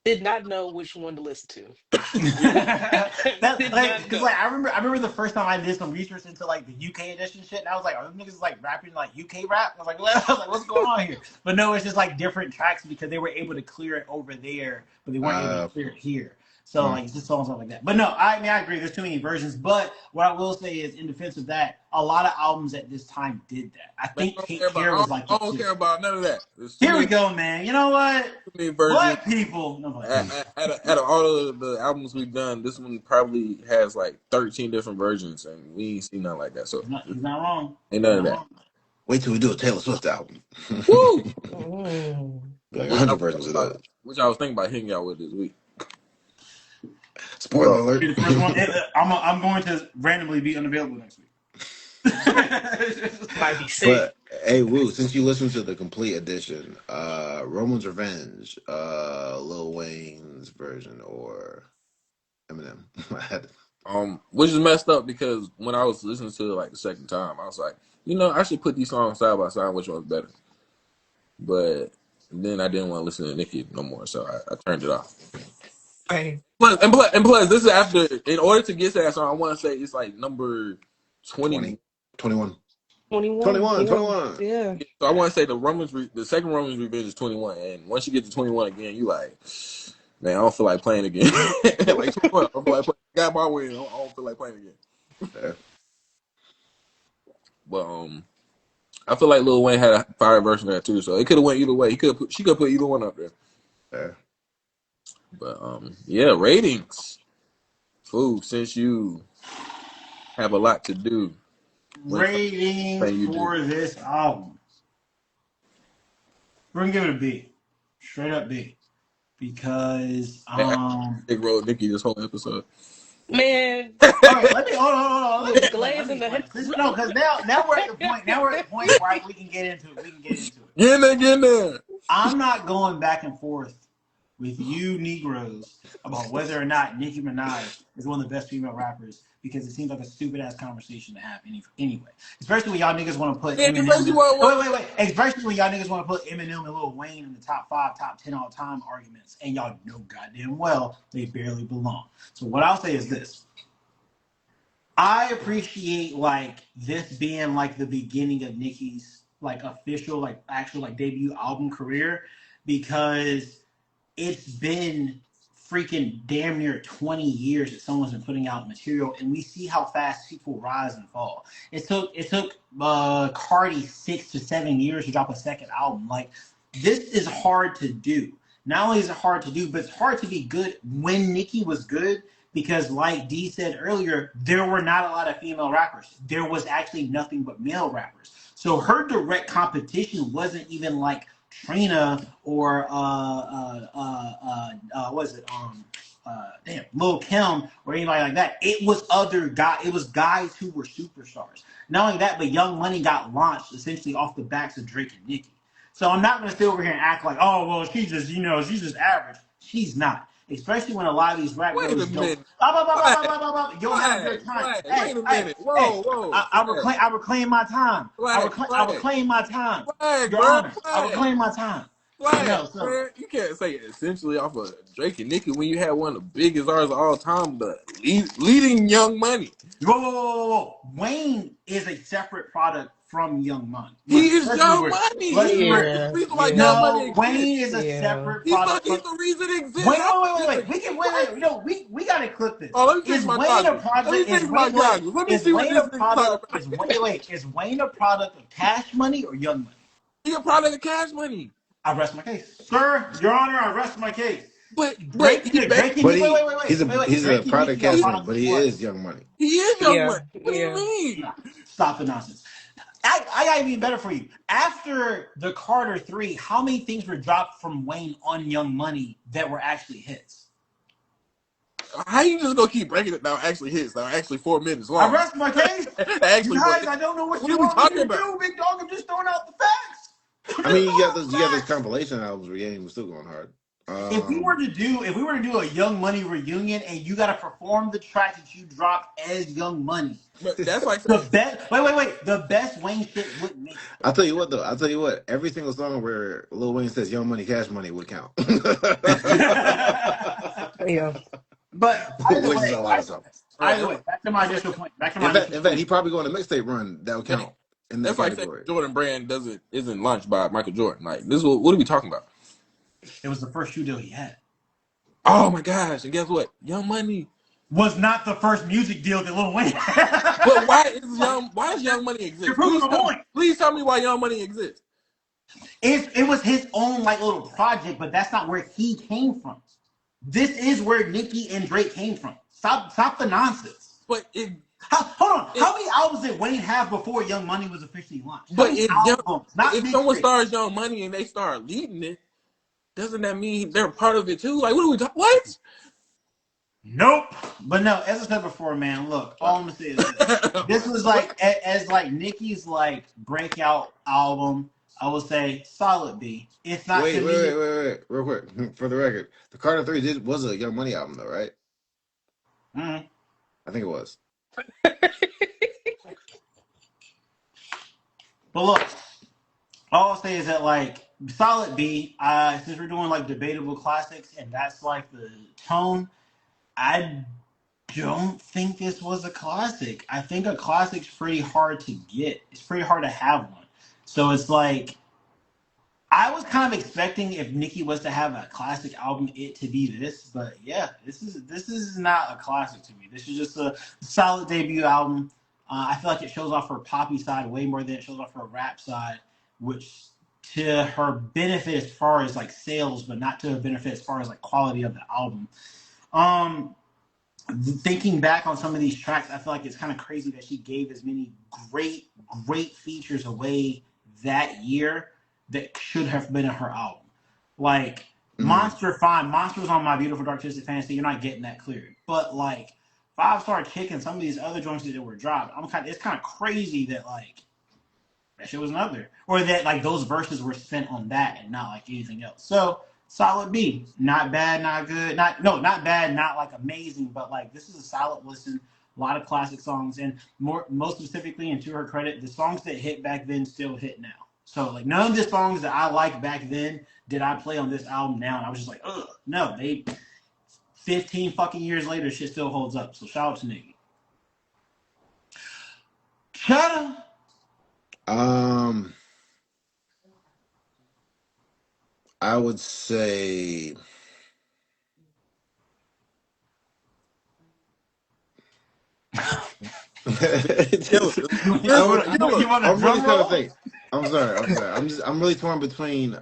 did not know which one to listen Yeah. to. That's Did like not because know. like I remember the first time I did some research into like the UK edition shit, and I was like, are them niggas like rapping like UK rap? I was like, what? I was like, what's going on here? But no, it's just like different tracks because they were able to clear it over there, but they weren't able to clear it here. So Mm. like it's just songs like that. But no, I mean I agree. There's too many versions. But what I will say is, in defense of that, a lot of albums at this time did that. I Man, think I don't care Take about. Care was like I it don't too. care about none of that. There's Here we go, man. You know what? too many versions. Black people. No, like, Out of all of the albums we've done, this one probably has like 13 different versions, and we ain't seen nothing like that. So he's not wrong. ain't He's none of not that. wrong. Wait till we do a Taylor Swift album. Woo! Mm. Like Which I 100 was versions thinking of about, that. which I was thinking about hitting y'all with this week. Spoiler Well, alert. Be the first one. I'm going to randomly be unavailable next week. Might be sick. But hey, Woo, since you listened to the complete edition, Roman's Revenge, Lil Wayne's version or Eminem. I had which is messed up because when I was listening to it like the second time, I was like, I should put these songs side by side. Which one's better? But then I didn't want to listen to Nicki no more, so I turned it off. Hey, Plus, this is after. In order to get to that song, I want to say it's like number 20. 20, 21, 21. 21, Yeah. 21. Yeah. So I want to say the second Romans Revenge is 21, and once you get to 21 again, you like, man, I don't feel like playing again. Like 21, I don't feel like playing. Got my win. I don't feel like playing again. Fair, But I feel like Lil Wayne had a fire version of that too, so it could have went either way. She could put either one up there. fair. But yeah, ratings. Food, since you have a lot to do when it comes to Ratings thing you do. for this album. We're gonna give it a B. Straight up B. Because I Big road Nicki this whole episode. Man, all right, let me hold on. Let me look, explain. Let me glazing the explain. No, because now we're at the point. Now we're at the point where we can get into it. We can get into it. Get in there. I'm not going back and forth with you Negroes about whether or not Nicki Minaj is one of the best female rappers because it seems like a stupid ass conversation to have anyway. Especially when y'all niggas want to put Yeah, Eminem. especially what Wait. Especially when y'all niggas want to put Eminem and Lil Wayne in the top 5, top 10 all time arguments, and y'all know goddamn well they barely belong. So what I'll say is this. I appreciate like this being like the beginning of Nicki's like official like actual like debut album career because it's been freaking damn near 20 years that someone's been putting out material and we see how fast people rise and fall. It took Cardi 6 to 7 years to drop a second album. Like this is hard to do. Not only is it hard to do, but it's hard to be good when Nicki was good because like D said earlier, there were not a lot of female rappers. There was actually nothing but male rappers. So her direct competition wasn't even like Trina or what is it? Lil Kim or anybody like that. It was other guys. It was guys who were superstars. Not only that, but Young Money got launched essentially off the backs of Drake and Nicki. So I'm not gonna sit over here and act like, oh well, she's just average. She's not. Especially when a lot of these rap Wait a girls don't. minute. Flag, You don't have your time. flag. Hey, Wait a hey, minute. hey. Whoa, I reclaim my time. I flag, reclaim my time. flag, Your bro, Honor, I flag, reclaim my time. But flag, no, so man. You can't say essentially off of Drake and Nicki when you had one of the biggest artists of all time, but leading Young Money. whoa. Wayne is a separate product from Young Money. He is Young Money. Let's He's be the real. yeah, reason why Young yeah, Money No, exists. Wayne is a yeah. separate product He's from the reason it exists. Wayne. Wait. We can wait. No, we gotta clip this. Oh, let me finish Is my Wayne a goggles. Let me project? finish my goggles. Let me Is see what Wayne this a nigga talking product? about. Is Wayne a product of Cash Money or Young Money? He a product of Cash Money. I rest my case, sir. Your Honor, I rest my case. but he back. Drake and But Nicki. Wait. he's a Drake and product Nicki are He, part castling, of but this he what? is Young Money. he is Young Yeah, Money. What do you yeah. mean? Nah, stop the nonsense. I got even better for you. After the Carter 3, how many things were dropped from Wayne on Young Money that were actually hits? How you just gonna keep breaking it down? Actually hits now. Actually 4 minutes I long. rest my case. Actually, but Guys, I don't know what what are you we want me talking to about? do, big dog. I'm just throwing out the facts. I'm I just mean, throwing out you got the those facts. compilation albums where Yang was still going hard. If we were to do a Young Money reunion and you got to perform the track that you dropped as Young Money, But that's like the best. Wait. The best Wayne shit wouldn't make it I'll tell you what though. I'll tell you what. Every single song where Lil Wayne says "Young Money, Cash Money" would count, though. Yeah. But which is a lot of songs. right. back to my That's like initial point. Back to my initial In fact, he point. probably go on a mixtape run that would man, count in this that's like saying category. Jordan Brand doesn't isn't launched by Michael Jordan. Like this, is what are we talking about? It was the first shoe deal he had. Oh my gosh! And guess what? Young Money. Was not the first music deal that Lil Wayne But had. why is Young? Why does Young Money You're exist? proving Please a tell me. point. Please tell me why Young Money exists. It was his own like little project, but that's not where he came from. This is where Nicki and Drake came from. Stop the nonsense. But it, Hold on. it How many albums did Wayne have before Young Money was officially launched? How but many if young, albums? Not if someone mixtapes. stars Young Money and they start leading it, doesn't that mean they're part of it too? Like, what are we talking? What? Nope. But no, as I said before, man, look, all Wow. I'm gonna say is this. This was like as like Nicki's like breakout album, I would say solid B. It's not to me. Real quick, for the record, the Carter Three was a Young Money album though, right? Mm. I think it was. But look, all I'll say is that like solid B, since we're doing like debatable classics and that's like the tone, I don't think this was a classic. I think a classic's pretty hard to get. It's pretty hard to have one. So it's like I was kind of expecting if Nicki was to have a classic album, it to be this, but yeah, this is not a classic to me. This is just a solid debut album. I feel like it shows off her poppy side way more than it shows off her rap side, which to her benefit as far as like sales, but not to her benefit as far as like quality of the album. Um, Thinking back on some of these tracks, I feel like it's kind of crazy that she gave as many great features away that year that should have been in her album. Like Mm-hmm. Monster, fine. Monster's on My Beautiful Dark Twisted Fantasy. You're not getting that cleared. But like Five Star Chick and some of these other joints that were dropped, it's kind of crazy that like that shit was another, or that like those verses were spent on that and not like anything else. So solid B, not bad, not good, not bad, not like amazing, but like this is a solid listen. A lot of classic songs, and most specifically, and to her credit, the songs that hit back then still hit now. So like none of the songs that I liked back then did I play on this album now, and I was just like, ugh, no, they 15 fucking years later, shit still holds up. So shout out to Nicki. Shut up. Um, I would say. Kill it. You Listen, want, kill it. you want a I'm really drum trying to roll? think. I'm sorry. I'm really torn between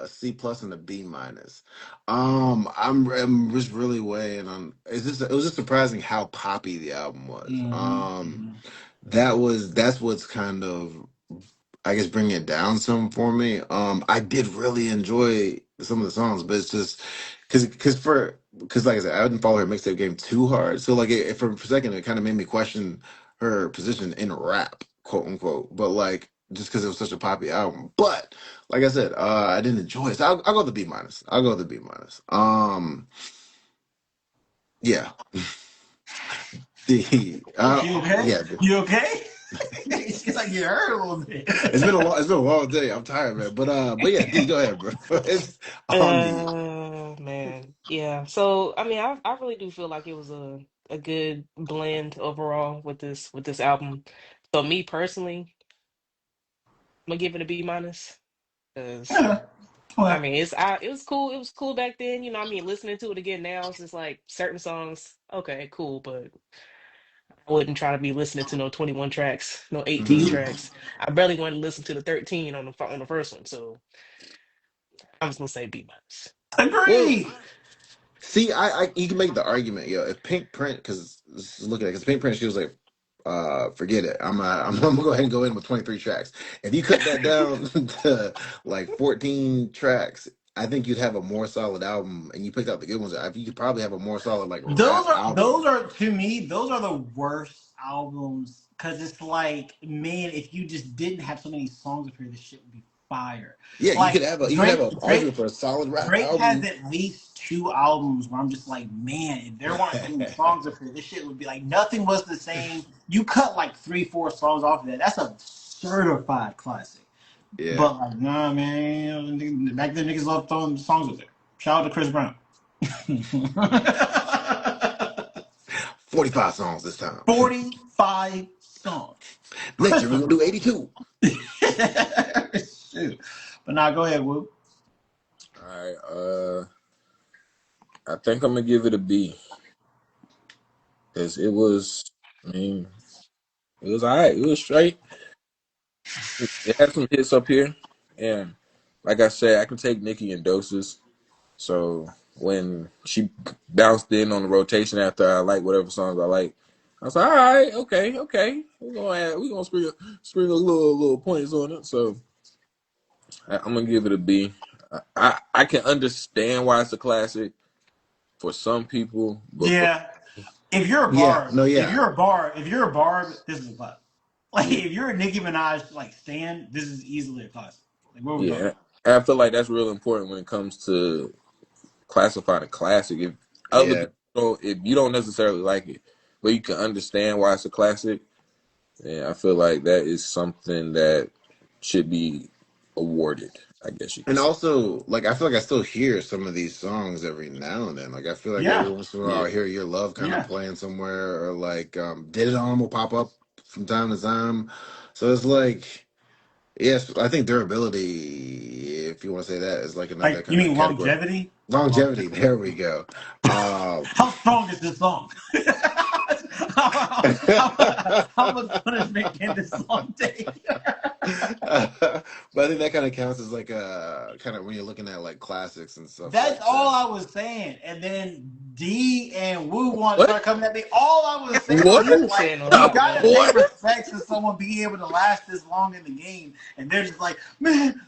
C plus and a B minus. I'm just really weighing on. It was just surprising how poppy the album was. Mm-hmm. That's what's kind of, I guess, bringing it down some for me. I did really enjoy some of the songs, but it's just because like I said, I didn't follow her mixtape game too hard. So like for a second, it kind of made me question her position in rap, quote unquote. But like just because it was such a poppy album. But like I said, I didn't enjoy it. So I'll go the B minus. I'll go the B minus. Yeah. The You okay? yeah. You okay? It's like you hurt a little bit. It's been a long day. I'm tired, man. But yeah, D, go ahead, bro. It's on me. Man, yeah. So I mean, I really do feel like it was a good blend overall with this album. So me personally, I'm gonna give it a B minus because Yeah. I Well, mean it was cool. It was cool back then. I mean, listening to it again now, it's just like certain songs, okay, cool, but I wouldn't try to be listening to no 21 tracks, no 18 Hmm. tracks. I barely want to listen to the 13 on the first one. So I'm just gonna say B minus. Well, Agree. see, you can make the argument, yo. If Pink Print, because look at it, because Pink Print, she was like, forget it. I'm gonna go ahead and go in with 23 tracks. If you cut that down to like 14 tracks, I think you'd have a more solid album. And you picked out the good ones. You could probably have a more solid like Those rap are album. those are to me those are the worst albums because it's like, man, if you just didn't have so many songs up here, this shit would be fire. Yeah, Like you could have Drake, an argument for a solid rap Drake has album. at least two albums where I'm just like, man, if there weren't so many songs up here, this shit would be like nothing was the same. You cut like three, four songs off of that. That's a certified classic. Yeah, But like, nah, man, back then niggas loved throwing songs up there. Shout out to Chris Brown. 45 songs this time. 45 songs. Next year Chris we're gonna do 82. Shoot. But now go ahead, Woo. All right. I think I'm gonna give it a B because it was. I mean, it was alright. It was straight. It had some hits up here, and like I said, I can take Nicki in doses. So when she bounced in on the rotation after I like whatever songs I like, I was like, all right, okay, okay, we're gonna sprinkle little points on it. So I'm gonna give it a B. I can understand why it's a classic for some people, but for Yeah. If you're a Yeah, barb, no, yeah, if you're a barb, this is a classic. Like if you're a Nicki Minaj like stan, this is easily a classic. Like what are we talking yeah, about? I feel like that's real important when it comes to classifying a classic. If other yeah. people if you don't necessarily like it, but you can understand why it's a classic, yeah, I feel like that is something that should be awarded. I guess you could And say. also, like, I feel like I still hear some of these songs every now and then. Like, I feel like every Yeah. once in a while I Yeah, hear Your Love kind of Yeah. playing somewhere, or like, Did It On will pop up from time to time. So it's like, yes, I think durability, if you want to say that, is like another Like you kind of mean category. longevity? Longevity, Longevity. there we go. Um, How strong is this song? How much punishment can this song take? but I think that kind of counts as like a kind of when you're looking at like classics and stuff That's like all that. I was saying. And then D and Woo want to what? start coming at me. All I was saying What? was I just ain't like, saying no you fucking gotta nothing. pay What? respect to someone being able to last this long in the game. And they're just like, man,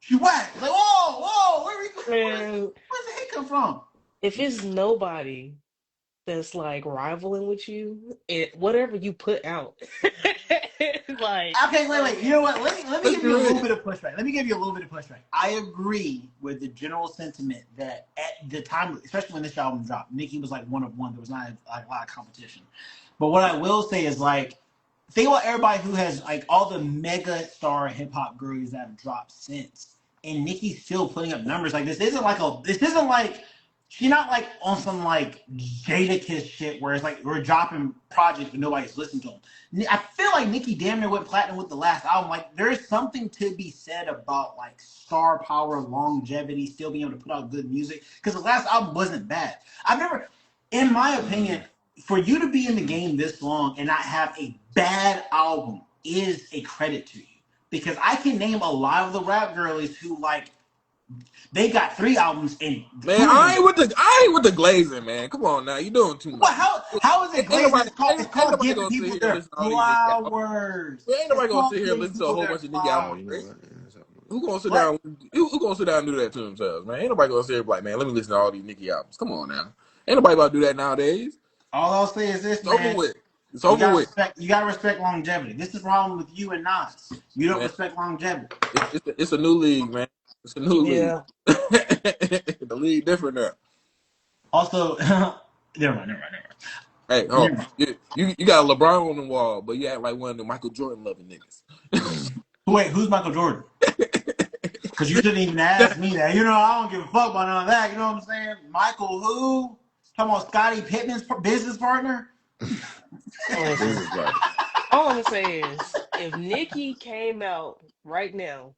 she whack. Like, whoa, whoa, Man, where's the hate come from? if it's nobody that's like rivaling with you, whatever you put out, like, Okay, wait. You know what? Let me Let's give be you a little real. bit of pushback. Let me give you a little bit of pushback. I agree with the general sentiment that at the time, especially when this album dropped, Nicki was like one of one. There was not a lot of competition. But what I will say is like, think about everybody who has like all the mega star hip hop girls that have dropped since, and Nicki's still putting up numbers. Like this isn't like she's not like on some like Jadakiss shit where it's like we're dropping projects but nobody's listening to them. I feel like Nicki damn near went platinum with the last album. Like there's something to be said about like star power, longevity, still being able to put out good music. Because the last album wasn't bad. I've never, in my opinion, Mhm. for you to be in the game this long and not have a bad album is a credit to you. Because I can name a lot of the rap girlies who like they got three albums and Man, two of them. I ain't with the glazing, man. Come on now, you doing too Well, much. how is it Ain't glazing? nobody It's ain't called nobody giving gonna sit people here and their listen to all these Nicki albums. flowers. Well, ain't It's nobody gonna called sit here and giving listen to a people whole their bunch of Nicki Oh, albums. you know flowers. Man. what? Yeah, Who gonna sit What? down? Who gonna sit down and do that to themselves, man? Ain't nobody gonna sit here and be like, man, let me listen to all these Nicki albums. Come on now, ain't nobody about to do that nowadays. All I'll say is this, It's over man. with. It's over with, You gotta respect longevity. This is the problem with you and Nas. You don't man. respect longevity. It's a new league, man. It's a new league. yeah. The league different now. Also, never mind. Hey, Never oh, mind. you got a LeBron on the wall, but you act like one of the Michael Jordan loving niggas. Wait, who's Michael Jordan? Because you didn't even ask me that. You know, I don't give a fuck about none of that. You know what I'm saying? Michael who? Talking about Scottie Pittman's business partner? Listen, Business partner. all I'm gonna say is if Nikki came out right now,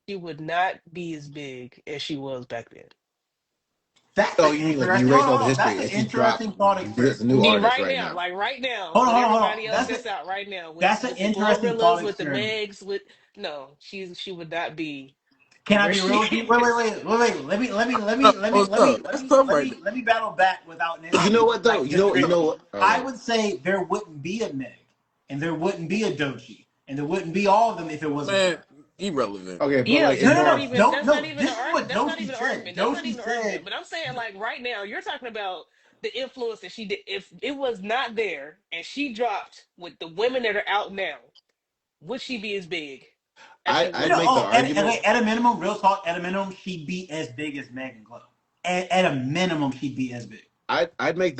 she would not be as big as she was back then. That's Oh, an you mean like you interesting. erase all the Hold on. That's history an if she dropped interesting thought this experiment. new Be artist right right now, now? like right now, Hold on, with hold on, hold on. everybody else that's out right now, That's an with the interesting thought Glorillas, with the experiment. Megs, with no, she would not be. Can I where be real she with you? Wait. No, what's up? That's tough right there. Let me battle back without You know what though? like You disagreeing with know you. what? Oh, I yeah. would say there wouldn't be a Meg, and there wouldn't be a Dochi, and there wouldn't be all of them if it wasn't for Man, her. irrelevant. Okay, but Yeah, like No, in it's no, not no, more. even no, no. This is what that's not Dochi even an said. argument. That's not Dochi even an argument. said, But I'm saying like right now, you're talking about the influence that she did. If it was not there and she dropped with the women that are out now, would she be as big as she I'd no. was? make the Oh, argument. at a minimum, real talk. At a minimum, she'd be as big as Megan Glow. At a minimum, she'd be as big.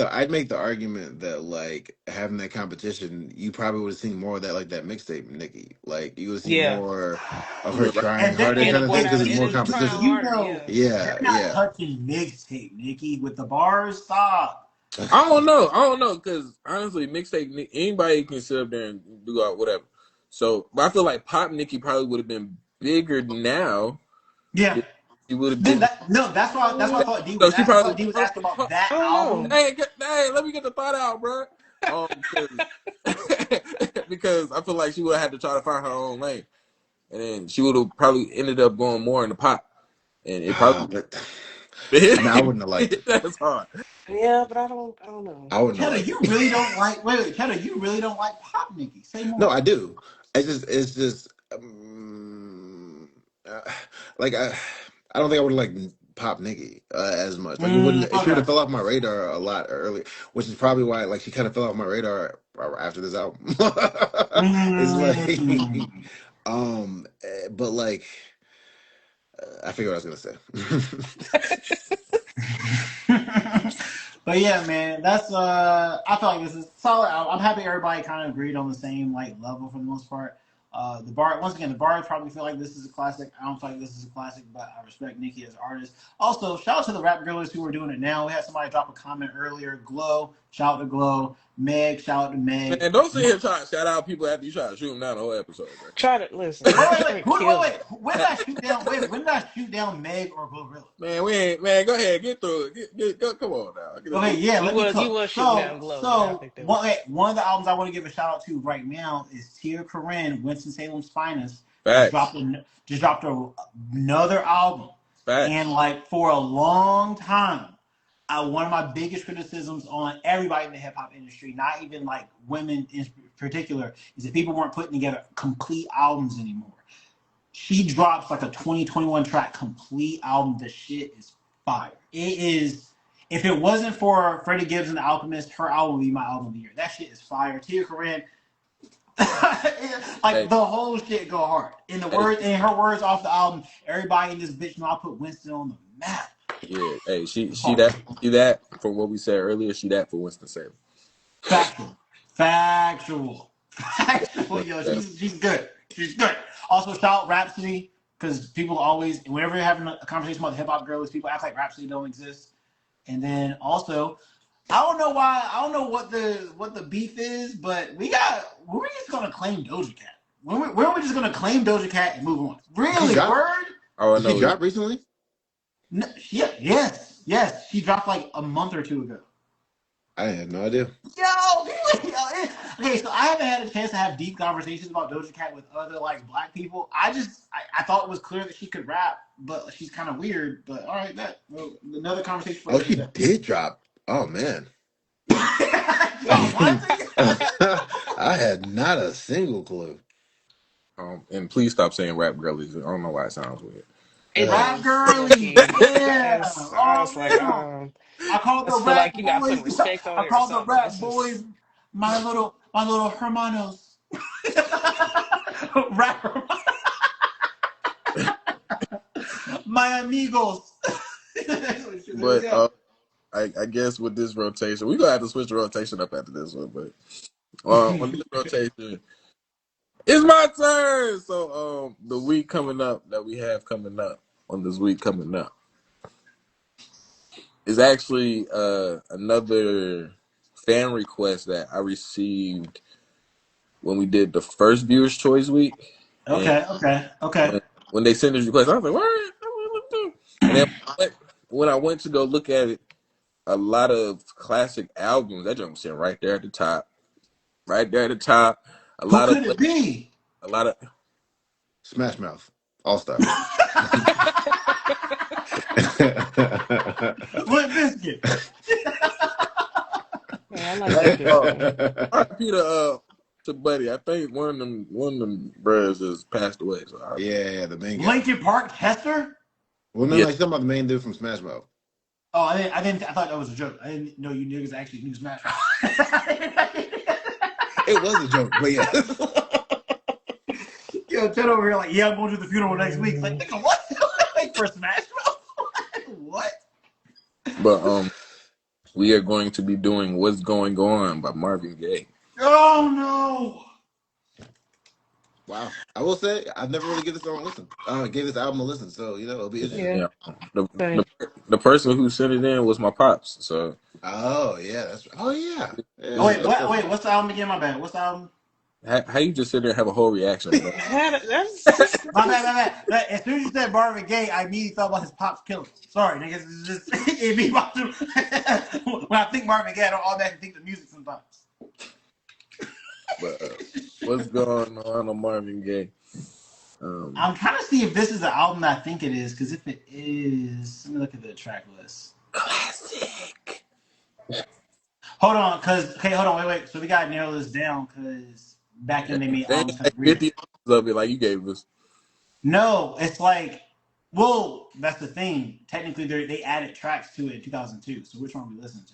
I'd make the argument that like having that competition, you probably would have seen more of that like that mixtape Nicki. Like you would see Yeah, more of You her mean right? trying And harder and kind of of going thing out because there's more and trying competition. you harder. know, Yeah. Yeah, they're not yeah. touching mixtape, Nikki, with the bars. Stop. I don't know, because honestly, mixtape anybody can sit up there and do out whatever. So, but I feel like Pop Nicki probably would have been bigger now. Yeah. If she would have Then been. that no, that's why I thought D So was she asking. I probably. thought D was asking about I that don't know. album. Hey, let me get the thought out, bro. Because because I feel like she would have had to try to find her own lane, and then she would have probably ended up going more in the pop, and it probably But I mean, I wouldn't have liked it. that's hard. Yeah, but I don't know. I wouldn't have Cheddar, liked you it. really don't like. Wait, Cheddar, you really don't like Pop Nikki. Say No, more. I do. It's just uh, like I don't think I would like pop Nicki as much. Like it wouldn't. She would Okay. have fell off my radar a lot early, which is probably why like she kind of fell off my radar after this album. It's like, Mm. but like I forget what I was gonna say. But yeah, man, that's I feel like this is solid. I'm happy everybody kind of agreed on the same like level for the most part. The bar once again, the bars probably feel like this is a classic. I don't feel like this is a classic, but I respect Nicki as an artist. Also, shout out to the rap girls who are doing it now. We had somebody drop a comment earlier. Glow, shout out to Glow. Meg, shout out to Meg. Man, don't sit here trying to shout out people after you try to shoot them down the whole episode, bro. Try to listen. Try to kill Wait. it. When did I shoot down? Wait, when did I shoot down Meg or Glorilla? Man, we ain't. Man, go ahead, get through it. Go, come on now, get us Okay, through. yeah, You let me was cook. shooting down glow. Yeah, I think that was. One of the albums I want to give a shout out to right now is Tia Corinne, Winston Salem's Finest. Facts, Just dropped another album, facts. and like for a long time, one of my biggest criticisms on everybody in the hip hop industry, not even like women in particular, is that people weren't putting together complete albums anymore. She drops like a 2021 track complete album. The shit is fire. It is. If it wasn't for Freddie Gibbs and the Alchemist, her album would be my album of the year. That shit is fire. Tia Corinne, like Hey, the whole shit go hard. hey, In her words off the album, everybody in this bitch know I put Winston on the map. yeah. Hey, Hard. she that from what we said earlier. She that for Winston Salem. Factual. Factual. Yo, Yeah. she's good. She's good. Also, shout out Rhapsody, because people always, whenever you're having a conversation about the hip hop girls, people act like Rhapsody don't exist. And then also, I don't know why, I don't know what the beef is, but we're just gonna claim Doja Cat. When we just gonna claim Doja Cat and move on? She Really? dropped. Word? Oh, I Did she know. drop recently? No, yeah, yes. She dropped like a month or two ago. I had no idea. Okay, so I haven't had a chance to have deep conversations about Doja Cat with other like black people. I thought it was clear that she could rap, but she's kind of weird. But all right, another conversation for Oh, she another did drop. Oh man. day. Y'all want I had not a single clue. And please stop saying rap girlies. I don't know why it sounds weird. It rap does low girly, key. yeah. It's, I Oh was like, man, I call I the just feel rap like you're not putting boys. respect on I it or call the something. rap It's boys just my little hermanos. Rap my amigos. But I guess with this rotation, we gonna have to switch the rotation up after this one. But on this rotation, it's my turn. So the week coming up that we have coming up on this week coming up is actually another fan request that I received when we did the first Viewers Choice Week, and Okay. when they sent this request, I was like, "What?" And then when I went to go look at it, a lot of classic albums. That jump was sitting right there at the top, right there at the top. A Who lot of could it be? a lot of Smash Mouth. All Star. Limp Bizkit. Yeah, I like Hey, Limp Bizkit. RIP to Buddy. I think one of them brothers just passed away. So Yeah, the main guy. Linkin Park, Hester. Well, no, yeah, no, he's talking about the main dude from Smash Mouth. Oh, I thought that was a joke. I didn't know you niggas actually knew Smash Mouth. It was a joke, but yeah. Yo, Ted over here like, yeah, I'm going to the funeral next week. It's like, nigga, what? Like for Smash Mouth? What? but we are going to be doing "What's Going On" by Marvin Gaye. Oh no! Wow. I will say I've never really given this song a listen. Gave this album a listen, so it'll be interesting. Yeah, Yeah, the same. the person who sent it in was my pops. So Oh yeah, that's oh yeah. Oh Yeah, wait, that's what? perfect. Wait, what's the album again? My bad. What's the album? how you just sit there and have a whole reaction to that? That's just, My bad, my bad. As soon as you said Marvin Gaye, I immediately thought about his pops killing him. Sorry, niggas. It's just it be about to, when I think Marvin Gaye, I don't automatically think the music sometimes. But what's going on Marvin Gaye? I'm trying to see if this is the album that I think it is, because if it is, let me look at the track list. Classic. Hold on, hold on, wait. So we gotta narrow this down, because back then they made They ain't albums kind like of weird. 50 of it like you gave us. No, it's like, well, that's the thing. Technically, they added tracks to it in 2002. So which one are we listening to?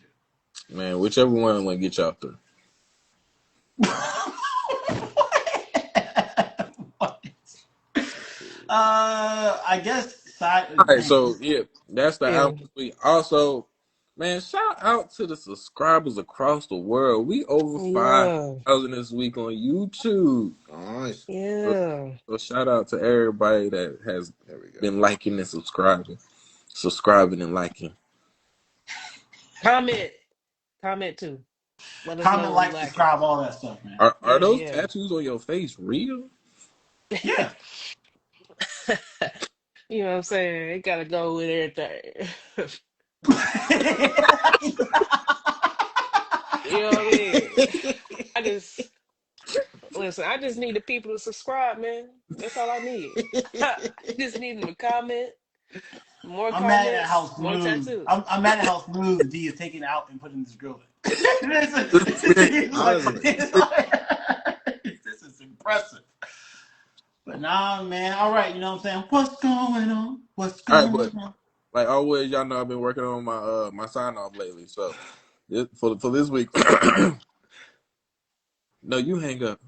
Man, whichever one will get y'all through. What? I guess side. All right, Dang, so yeah, that's the yeah, album this week. Also, man, shout out to the subscribers across the world. We over yeah, 5,000 this week on YouTube. Nice. So, yeah. so shout out to everybody that has There we go. been liking and subscribing and liking. Comment, comment too. Let us know comment, what we like, lacking. subscribe, all that stuff, man. Are Yeah, those yeah. tattoos on your face real? Yeah. You know what I'm saying? It gotta go with everything. You know what I mean? I just listen. I just need the people to subscribe, man. That's all I need. I just need them to comment. More I'm mad at comments, how more smooth. tattoos. I'm mad at how smooth D is taking out and putting this girl in. Man, Honestly. This is impressive. But nah, man. All right, you know what I'm saying? What's going on? What's all right, going but on? like always, y'all know I've been working on my sign off lately. So for this week, no, you hang up.